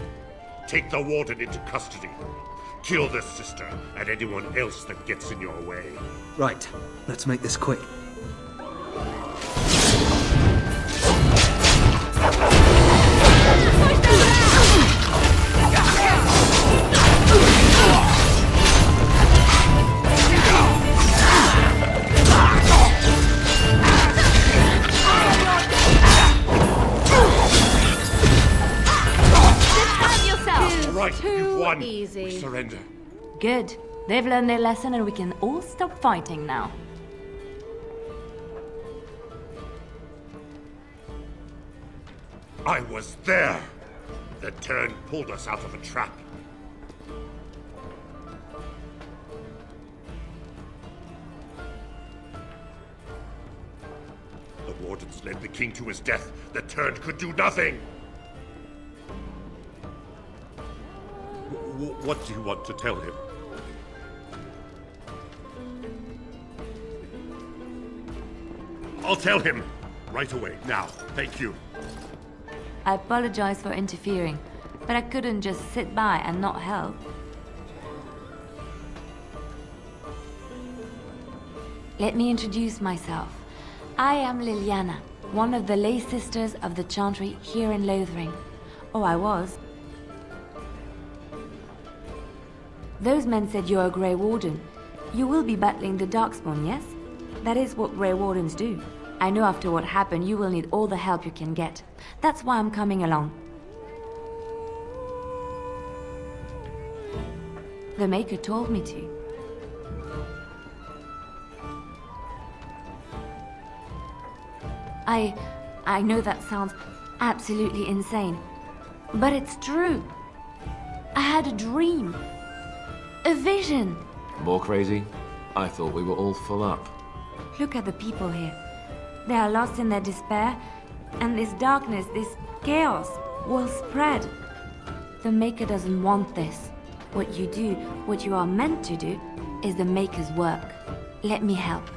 Take the warden into custody. Kill this sister and anyone else that gets in your way. Right, let's make this quick. You've won. easy. We surrender. Good. They've learned their lesson and we can all stop fighting now. I was there. The turn pulled us out of a trap. The wardens led the king to his death. The turn could do nothing. What do you want to tell him? I'll tell him. Right away, now. Thank you. I apologize for interfering, but I couldn't just sit by and not help. Let me introduce myself. I am Leliana, one of the lay sisters of the Chantry here in Lothering. Oh, I was. Those men said you're a Grey Warden. You will be battling the Darkspawn, yes? That is what Grey Wardens do. I know after what happened, you will need all the help you can get. That's why I'm coming along. The Maker told me to. I know that sounds absolutely insane, but it's true. I had a dream. A vision. More crazy? I thought we were all full up. Look at the people here. They are lost in their despair, and this darkness, this chaos, will spread. The Maker doesn't want this. What you do, what you are meant to do, is the Maker's work. Let me help.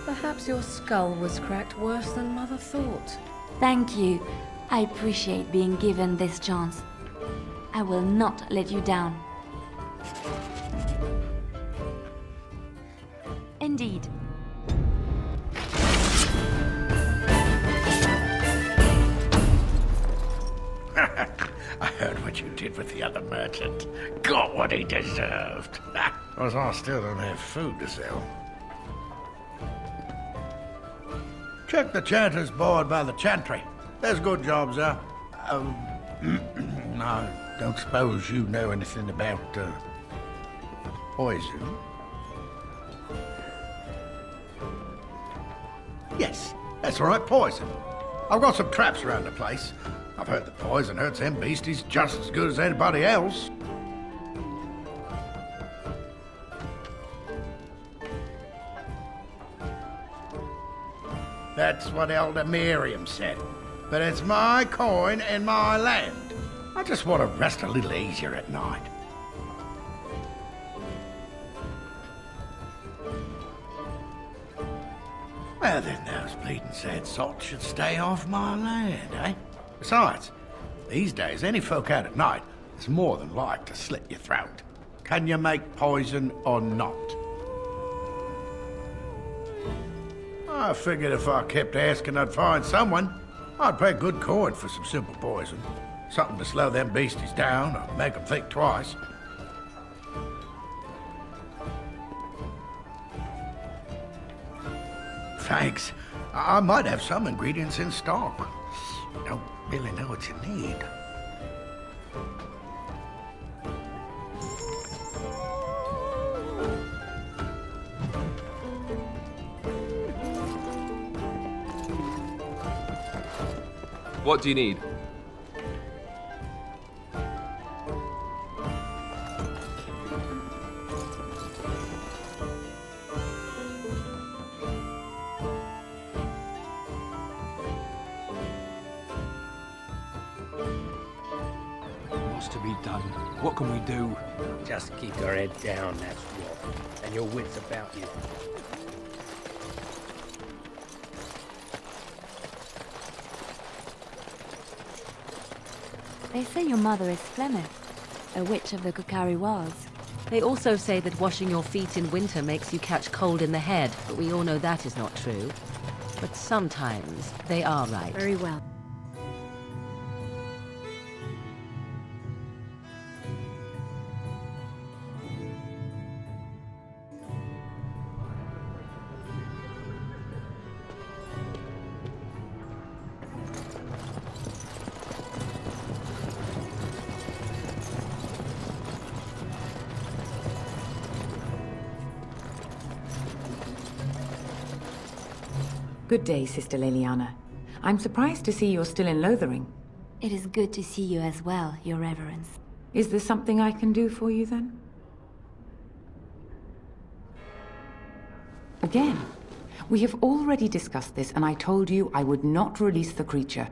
Perhaps your skull was cracked worse than Mother thought. Thank you. I appreciate being given this chance. I will not let you down. Indeed. I heard what you did with the other merchant. Got what he deserved. Because I still don't have food to sell. Check the Chanter's board by the Chantry. There's good jobs there. No, don't suppose you know anything about, poison? Yes, that's right, poison. I've got some traps around the place. I've heard that poison hurts them beasties just as good as anybody else. That's what Elder Miriam said. But it's my coin and my land. I just want to rest a little easier at night. Well, then those bleeding sad salts should stay off my land, eh? Besides, these days, any folk out at night is more than like to slit your throat. Can you make poison or not? I figured if I kept asking, I'd find someone. I'd pay good coin for some simple poison. Something to slow them beasties down or make them think twice. Thanks. I might have some ingredients in stock. Don't really know what you need. What do you need? What's to be done? What can we do? Just keep your head down, that's what. And your wits about you. They say your mother is Flemeth, a witch of the Kukari Wilds. They also say that washing your feet in winter makes you catch cold in the head, but we all know that is not true. But sometimes they are right. Very well. Good day, Sister Leliana. I'm surprised to see you're still in Lothering. It is good to see you as well, Your Reverence. Is there something I can do for you, then? Again, we have already discussed this, and I told you I would not release the creature.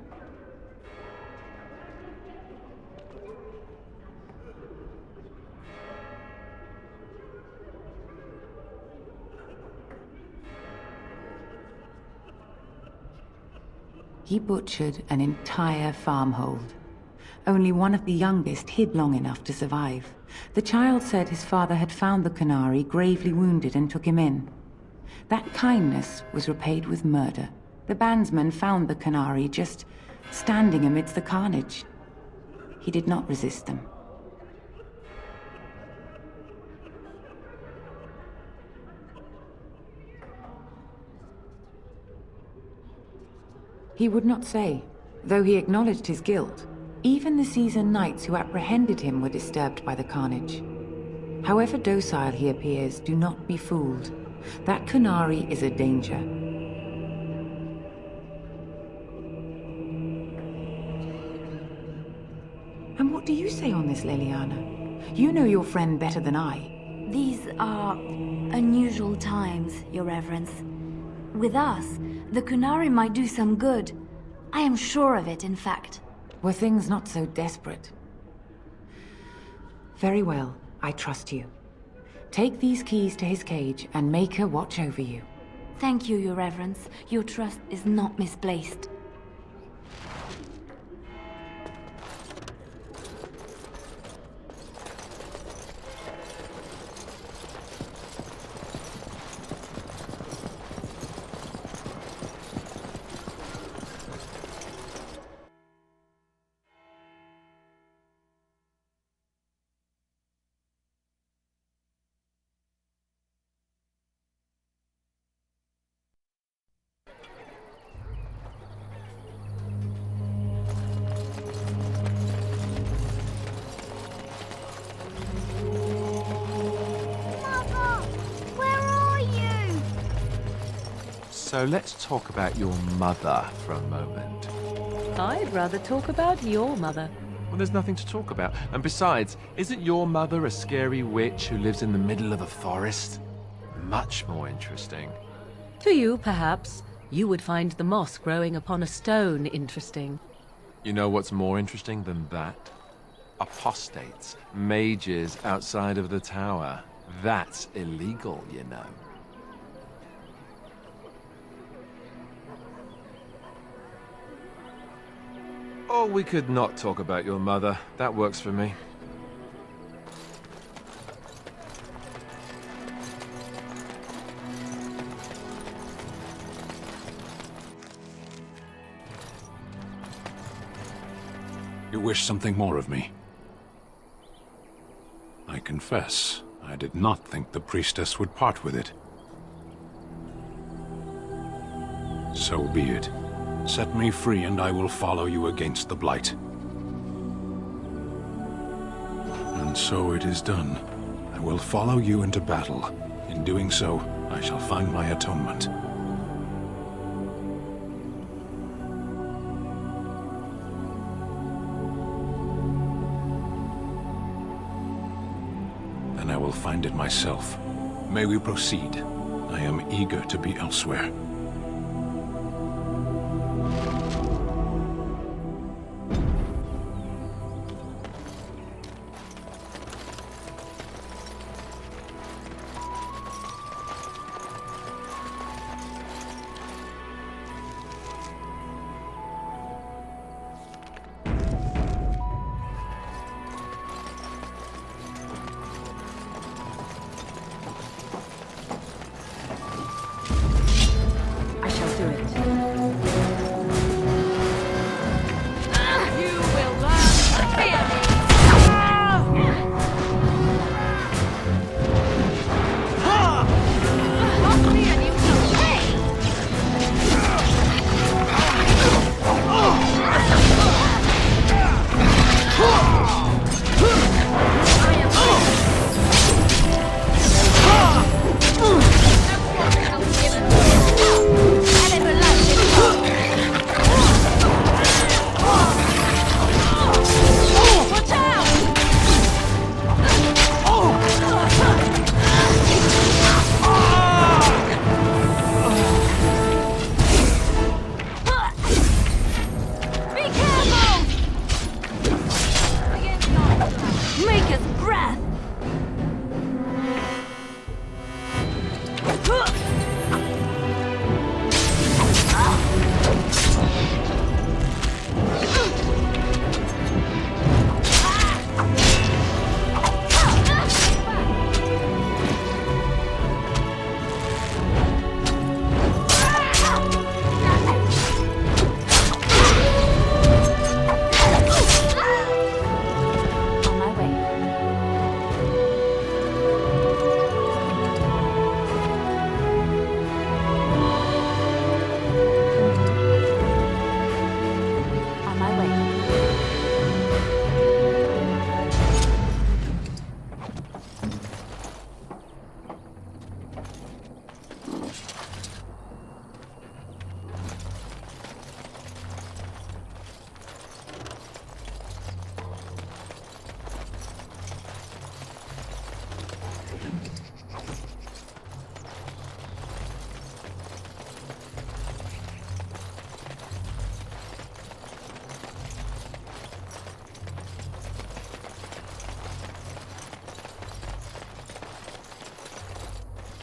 He butchered an entire farmhold. Only one of the youngest hid long enough to survive. The child said his father had found the Canary gravely wounded and took him in. That kindness was repaid with murder. The bandsman found the Canary just standing amidst the carnage. He did not resist them. He would not say, though he acknowledged his guilt. Even the seasoned knights who apprehended him were disturbed by the carnage. However docile he appears, do not be fooled. That Canary is a danger. And what do you say on this, Leliana? You know your friend better than I. These are unusual times, Your Reverence. With us, the Canary might do some good. I am sure of it, in fact. Were things not so desperate? Very well, I trust you. Take these keys to his cage and make her watch over you. Thank you, Your Reverence. Your trust is not misplaced. So let's talk about your mother for a moment. I'd rather talk about your mother. Well, there's nothing to talk about. And besides, isn't your mother a scary witch who lives in the middle of a forest? Much more interesting. To you, perhaps. You would find the moss growing upon a stone interesting. You know what's more interesting than that? Apostates, mages outside of the tower. That's illegal, you know. Or we could not talk about your mother. That works for me. You wish something more of me? I confess, I did not think the priestess would part with it. So be it. Set me free and I will follow you against the Blight. And so it is done. I will follow you into battle. In doing so, I shall find my atonement. Then I will find it myself. May we proceed? I am eager to be elsewhere.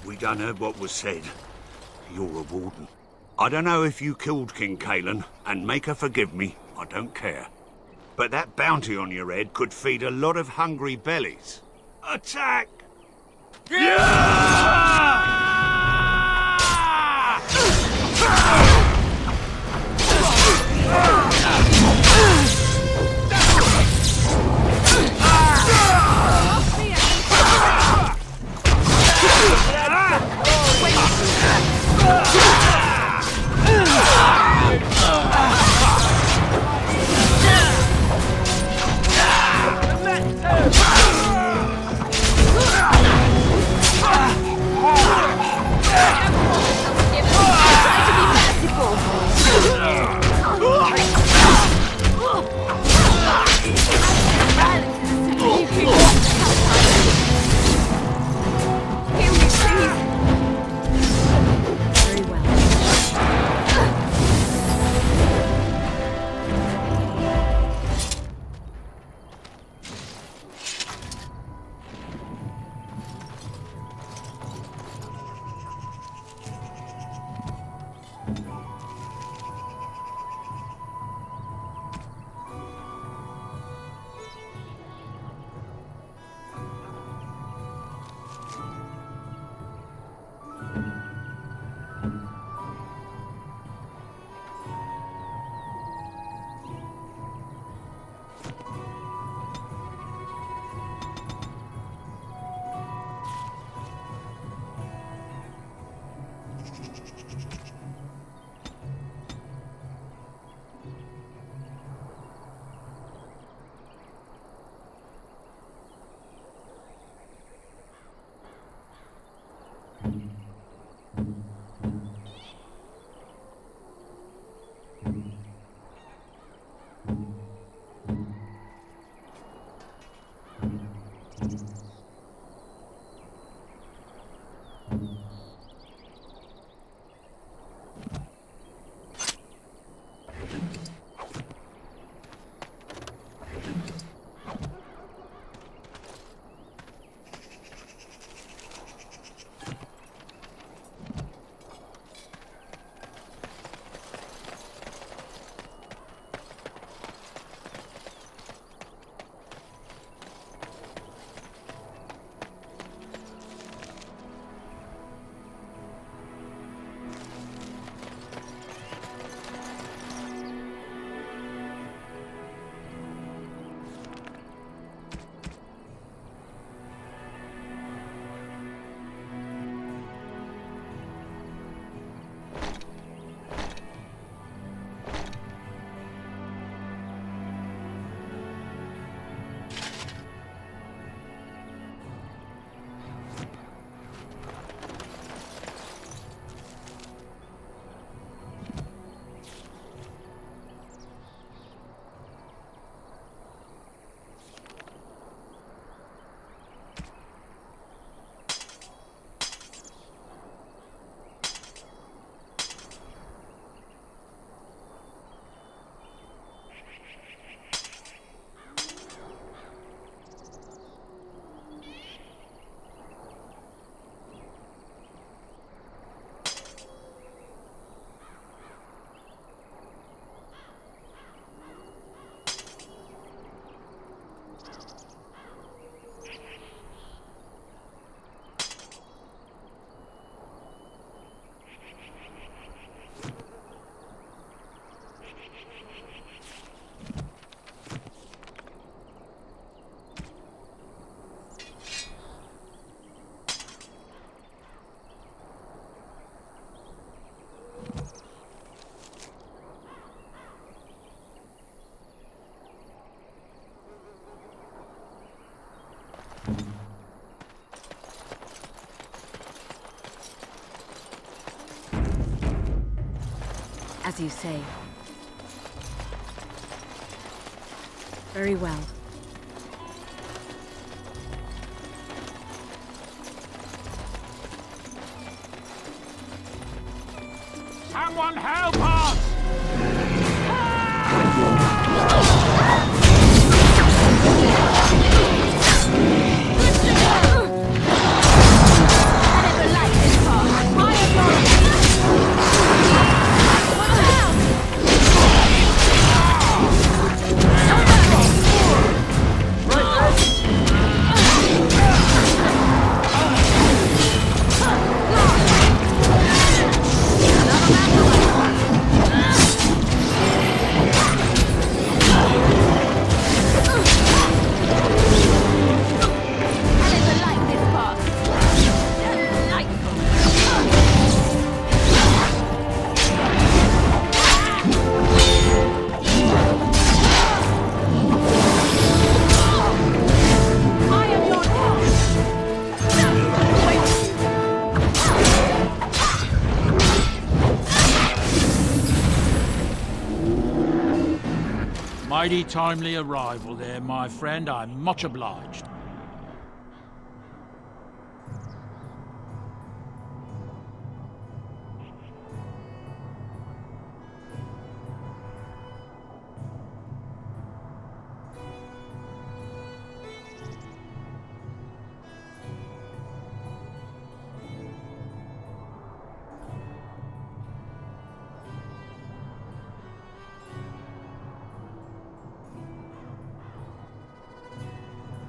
We done heard what was said. You're a warden. I don't know if you killed King Kalen, and make her forgive me, I don't care. But that bounty on your head could feed a lot of hungry bellies. Attack! As you say. Very well. Someone help us! I never liked mighty timely arrival there, my friend. I'm much obliged.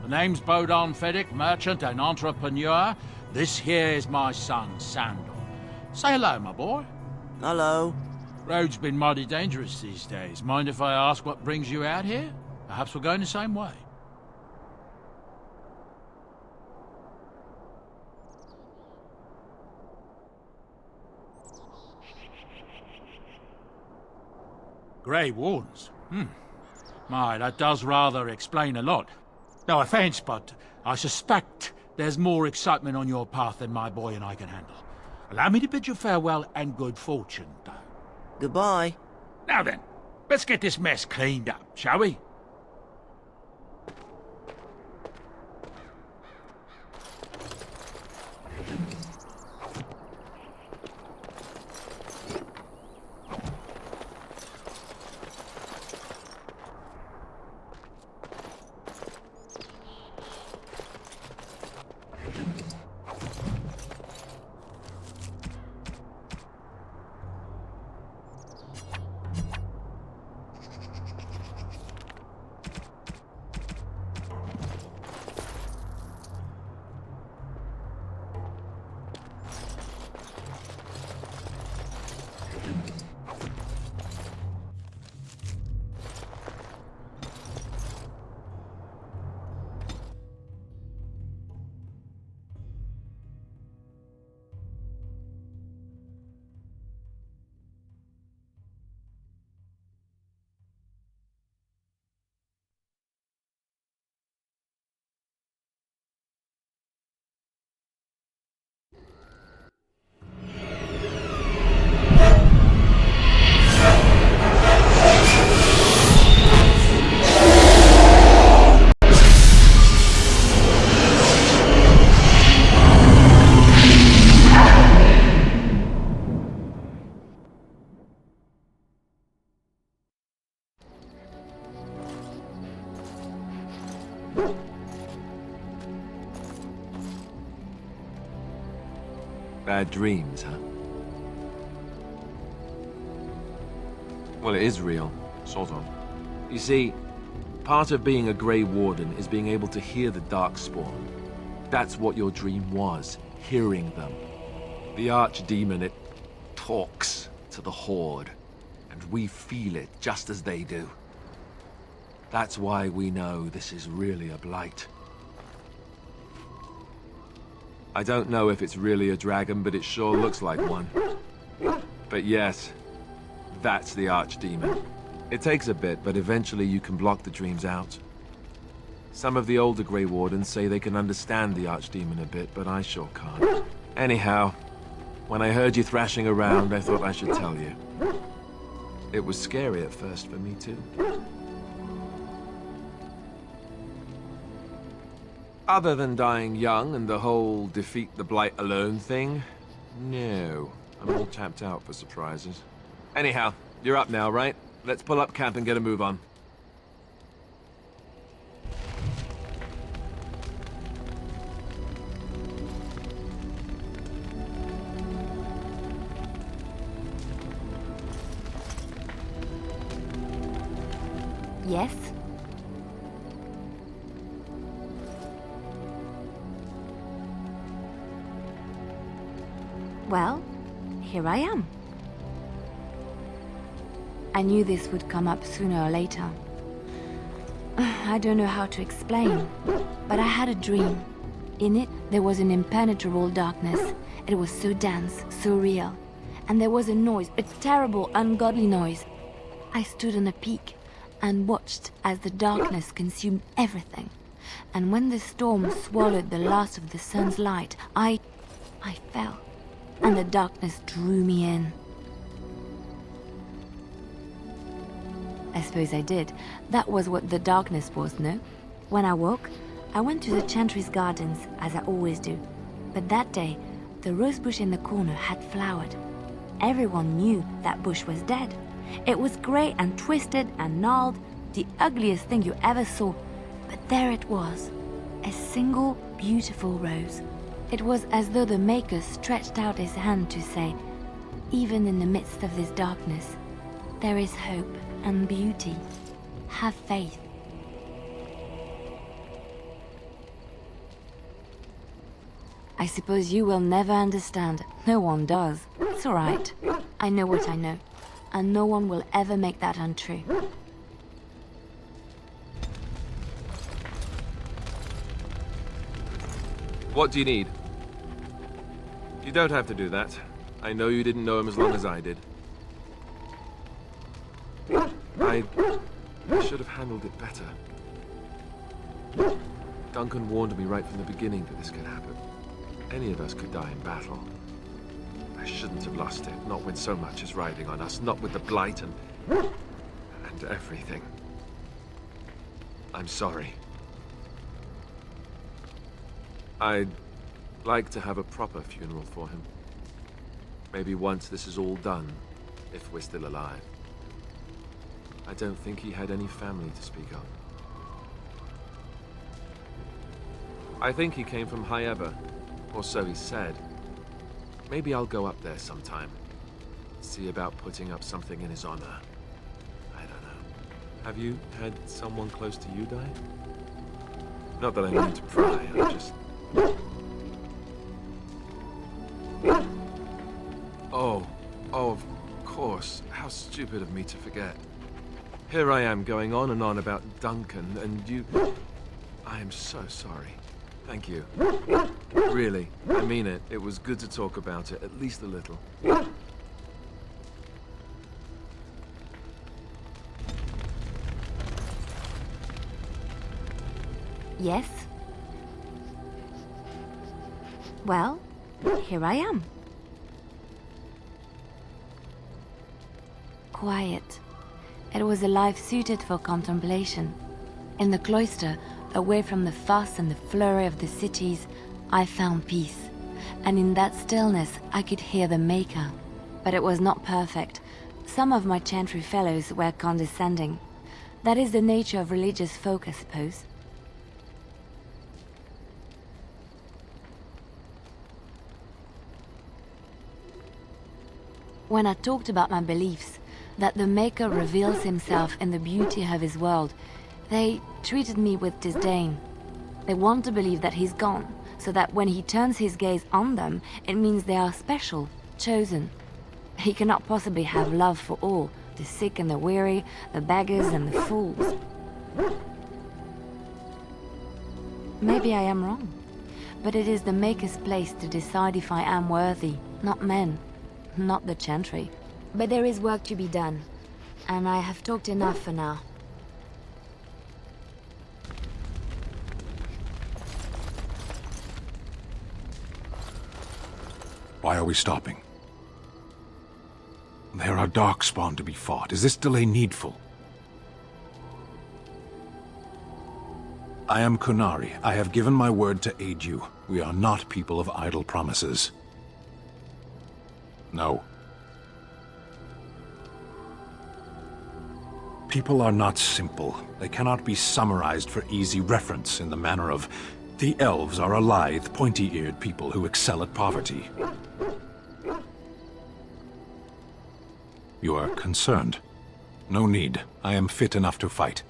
The name's Bodon Feddick, merchant and entrepreneur. This here is my son, Sandor. Say hello, my boy. Hello. Road's been mighty dangerous these days. Mind if I ask what brings you out here? Perhaps we're going the same way. Grey Wardens? My, that does rather explain a lot. No offense, but I suspect there's more excitement on your path than my boy and I can handle. Allow me to bid you farewell and good fortune, though. Goodbye. Now then, let's get this mess cleaned up, shall we? Bad dreams, huh? Well, it is real, sort of. You see, part of being a Grey Warden is being able to hear the Darkspawn. That's what your dream was, hearing them. The Archdemon, it talks to the Horde, and we feel it just as they do. That's why we know this is really a blight. I don't know if it's really a dragon, but it sure looks like one. But yes, that's the Archdemon. It takes a bit, but eventually you can block the dreams out. Some of the older Grey Wardens say they can understand the Archdemon a bit, but I sure can't. Anyhow, when I heard you thrashing around, I thought I should tell you. It was scary at first for me, too. Other than dying young and the whole defeat the Blight alone thing, no. I'm all tapped out for surprises. Anyhow, you're up now, right? Let's pull up camp and get a move on. Yes? Well, here I am. I knew this would come up sooner or later. I don't know how to explain, but I had a dream. In it, there was an impenetrable darkness. It was so dense, so real. And there was a noise, a terrible, ungodly noise. I stood on a peak and watched as the darkness consumed everything. And when the storm swallowed the last of the sun's light, I fell. And the darkness drew me in. I suppose I did. That was what the darkness was, no? When I woke, I went to the Chantry's gardens, as I always do. But that day, the rose bush in the corner had flowered. Everyone knew that bush was dead. It was grey and twisted and gnarled, the ugliest thing you ever saw. But there it was, a single beautiful rose. It was as though the Maker stretched out his hand to say, even in the midst of this darkness, there is hope and beauty. Have faith. I suppose you will never understand. No one does. It's all right. I know what I know, and no one will ever make that untrue. What do you need? You don't have to do that. I know you didn't know him as long as I did. I should have handled it better. Duncan warned me right from the beginning that this could happen. Any of us could die in battle. I shouldn't have lost it, not when so much is riding on us, not with the Blight and everything. I'm sorry. I'd like to have a proper funeral for him. Maybe once this is all done, if we're still alive. I don't think he had any family to speak of. I think he came from High Ever, or so he said. Maybe I'll go up there sometime. See about putting up something in his honor. I don't know. Have you had someone close to you die? Not that I mean to pry, I just... Oh, of course. How stupid of me to forget. Here I am going on and on about Duncan, and you... I am so sorry. Thank you. Really, I mean it. It was good to talk about it, at least a little. Yes? Well, here I am. Quiet. It was a life suited for contemplation. In the cloister, away from the fuss and the flurry of the cities, I found peace. And in that stillness, I could hear the Maker. But it was not perfect. Some of my Chantry fellows were condescending. That is the nature of religious folk, I suppose. When I talked about my beliefs, that the Maker reveals himself in the beauty of his world, they treated me with disdain. They want to believe that he's gone, so that when he turns his gaze on them, it means they are special, chosen. He cannot possibly have love for all, the sick and the weary, the beggars and the fools. Maybe I am wrong, but it is the Maker's place to decide if I am worthy, not men, not the Chantry. But there is work to be done, and I have talked enough for now. Why are we stopping? There are Darkspawn to be fought. Is this delay needful? I am Kunari. I have given my word to aid you. We are not people of idle promises. No. People are not simple. They cannot be summarized for easy reference in the manner of the elves are a lithe, pointy-eared people who excel at poverty. You are concerned. No need. I am fit enough to fight.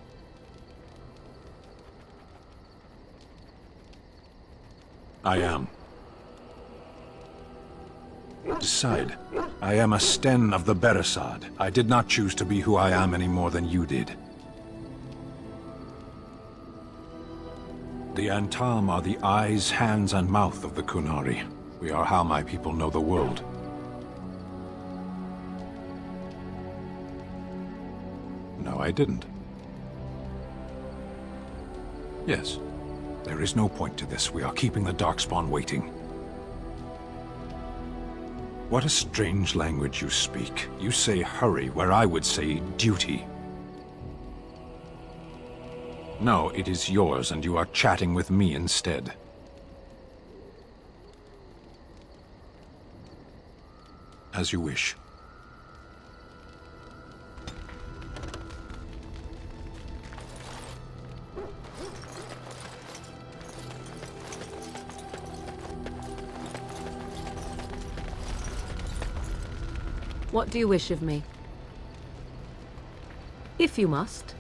I am. Decide. I am a Sten of the Beresad. I did not choose to be who I am any more than you did. The Antam are the eyes, hands, and mouth of the Kunari. We are how my people know the world. No, I didn't. Yes. There is no point to this. We are keeping the Darkspawn waiting. What a strange language you speak. You say hurry, where I would say duty. No, it is yours, and you are chatting with me instead. As you wish. What do you wish of me? If you must.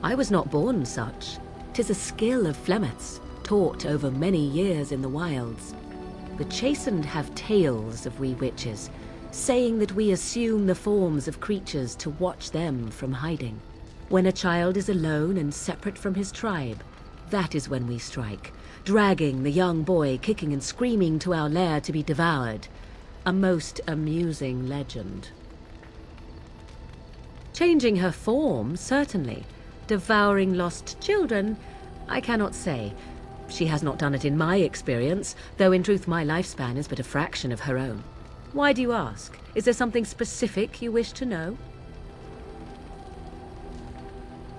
I was not born such. 'Tis a skill of Flemeth's, taught over many years in the wilds. The chastened have tales of we witches, saying that we assume the forms of creatures to watch them from hiding. When a child is alone and separate from his tribe, that is when we strike, dragging the young boy kicking and screaming to our lair to be devoured. A most amusing legend. Changing her form, certainly. Devouring lost children, I cannot say. She has not done it in my experience, though in truth my lifespan is but a fraction of her own. Why do you ask? Is there something specific you wish to know?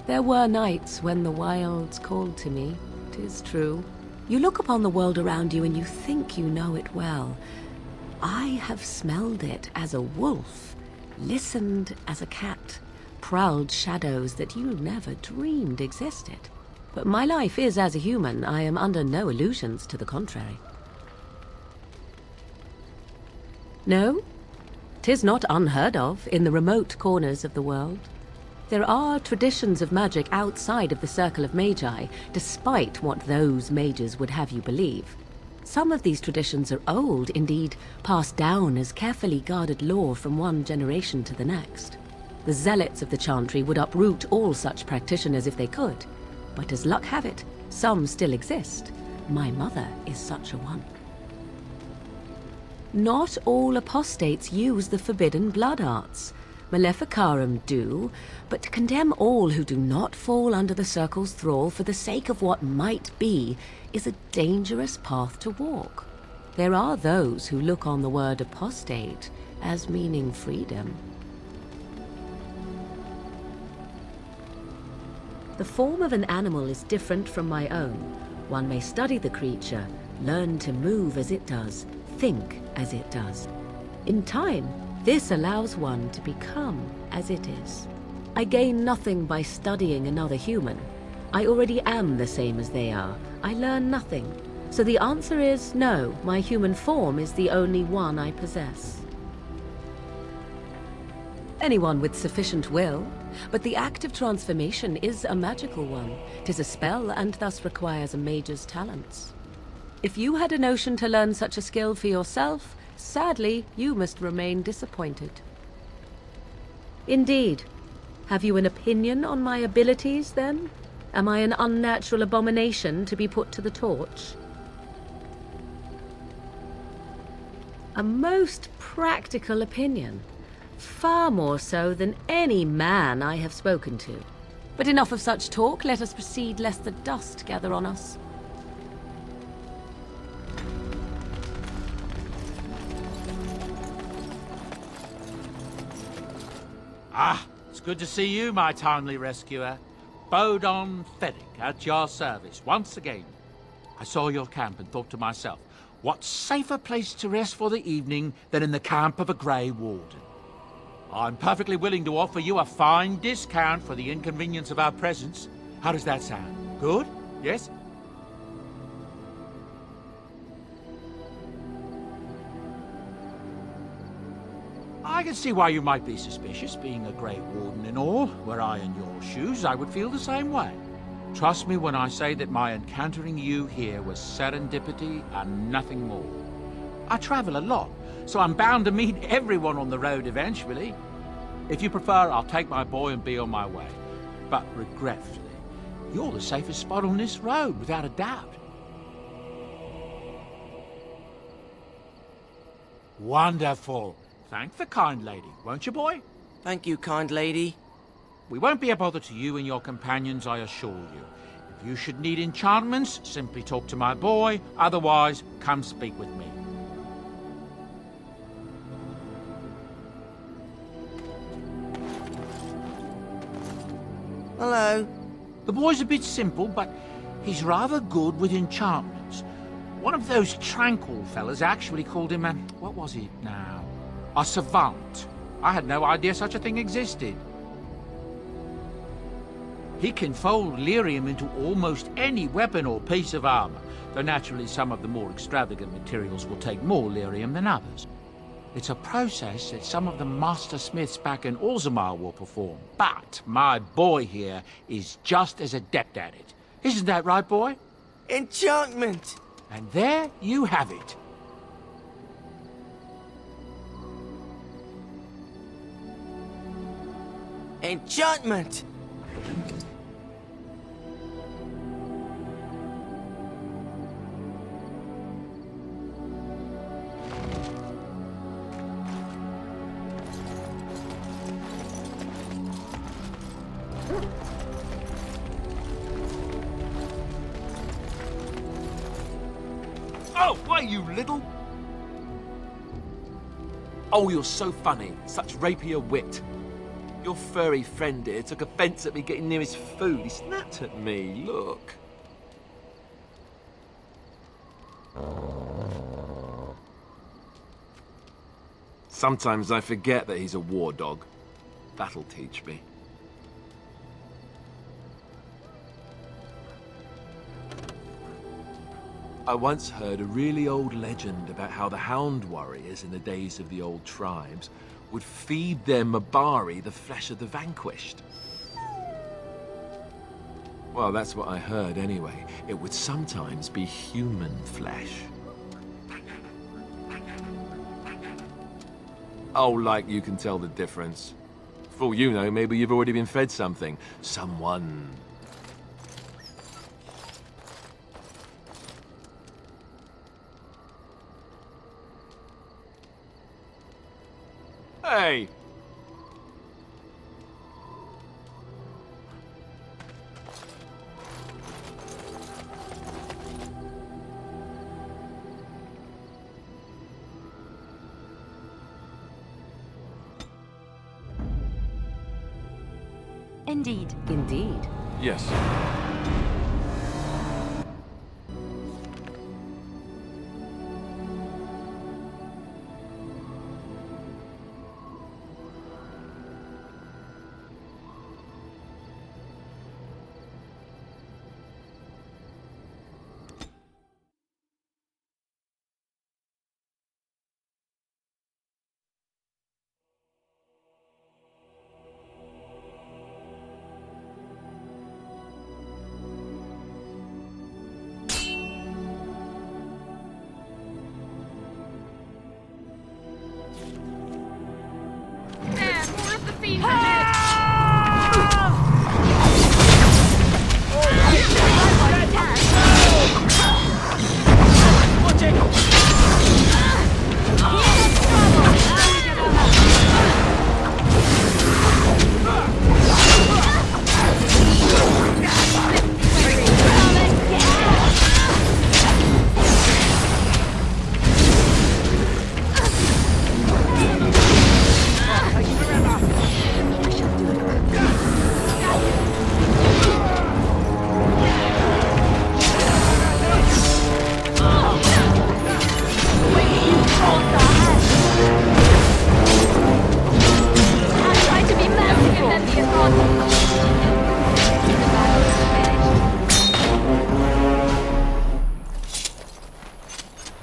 There were nights when the wilds called to me, 'tis true. You look upon the world around you and you think you know it well. I have smelled it as a wolf, listened as a cat, prowled shadows that you never dreamed existed. But my life is as a human. I am under no illusions to the contrary. No, 'tis not unheard of in the remote corners of the world. There are traditions of magic outside of the circle of magi, despite what those mages would have you believe. Some of these traditions are old, indeed, passed down as carefully guarded lore from one generation to the next. The zealots of the chantry would uproot all such practitioners if they could, but as luck have it, some still exist. My mother is such a one. Not all apostates use the forbidden blood arts. Maleficarum do, but to condemn all who do not fall under the circle's thrall for the sake of what might be is a dangerous path to walk. There are those who look on the word apostate as meaning freedom. The form of an animal is different from my own. One may study the creature, learn to move as it does, think as it does. In time, this allows one to become as it is. I gain nothing by studying another human. I already am the same as they are. I learn nothing. So the answer is no, my human form is the only one I possess. Anyone with sufficient will, but the act of transformation is a magical one. 'Tis a spell and thus requires a mage's talents. If you had a notion to learn such a skill for yourself, sadly, you must remain disappointed. Indeed. Have you an opinion on my abilities, then? Am I an unnatural abomination to be put to the torch? A most practical opinion. Far more so than any man I have spoken to. But enough of such talk, let us proceed lest the dust gather on us. Ah, it's good to see you, my timely rescuer. Bodon Fennick, at your service, once again. I saw your camp and thought to myself, what safer place to rest for the evening than in the camp of a Grey Warden? I'm perfectly willing to offer you a fine discount for the inconvenience of our presence. How does that sound? Good? Yes? I can see why you might be suspicious, being a Grey Warden and all. Were I in your shoes, I would feel the same way. Trust me when I say that my encountering you here was serendipity and nothing more. I travel a lot, so I'm bound to meet everyone on the road eventually. If you prefer, I'll take my boy and be on my way. But regretfully, you're the safest spot on this road, without a doubt. Wonderful. Thank the kind lady, won't you, boy? Thank you, kind lady. We won't be a bother to you and your companions, I assure you. If you should need enchantments, simply talk to my boy. Otherwise, come speak with me. Hello. The boy's a bit simple, but he's rather good with enchantments. One of those tranquil fellas actually called him a... what was it now? A savant. I had no idea such a thing existed. He can fold lyrium into almost any weapon or piece of armor, though naturally some of the more extravagant materials will take more lyrium than others. It's a process that some of the master smiths back in Orzammar will perform, but my boy here is just as adept at it. Isn't that right, boy? Enchantment! And there you have it. Enchantment! Oh, why, you little... Oh, you're so funny. Such rapier wit. Your furry friend here took offence at me getting near his food. He snapped at me, look. Sometimes I forget that he's a war dog. That'll teach me. I once heard a really old legend about how the Hound warriors in the days of the old tribes would feed their Mabari the flesh of the vanquished. Well, that's what I heard anyway. It would sometimes be human flesh. Oh, like you can tell the difference. For all you know, maybe you've already been fed something. Someone. Hey! Indeed. Indeed. Yes.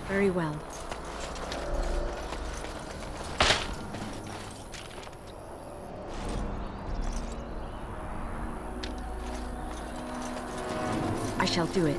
Very well. I shall do it.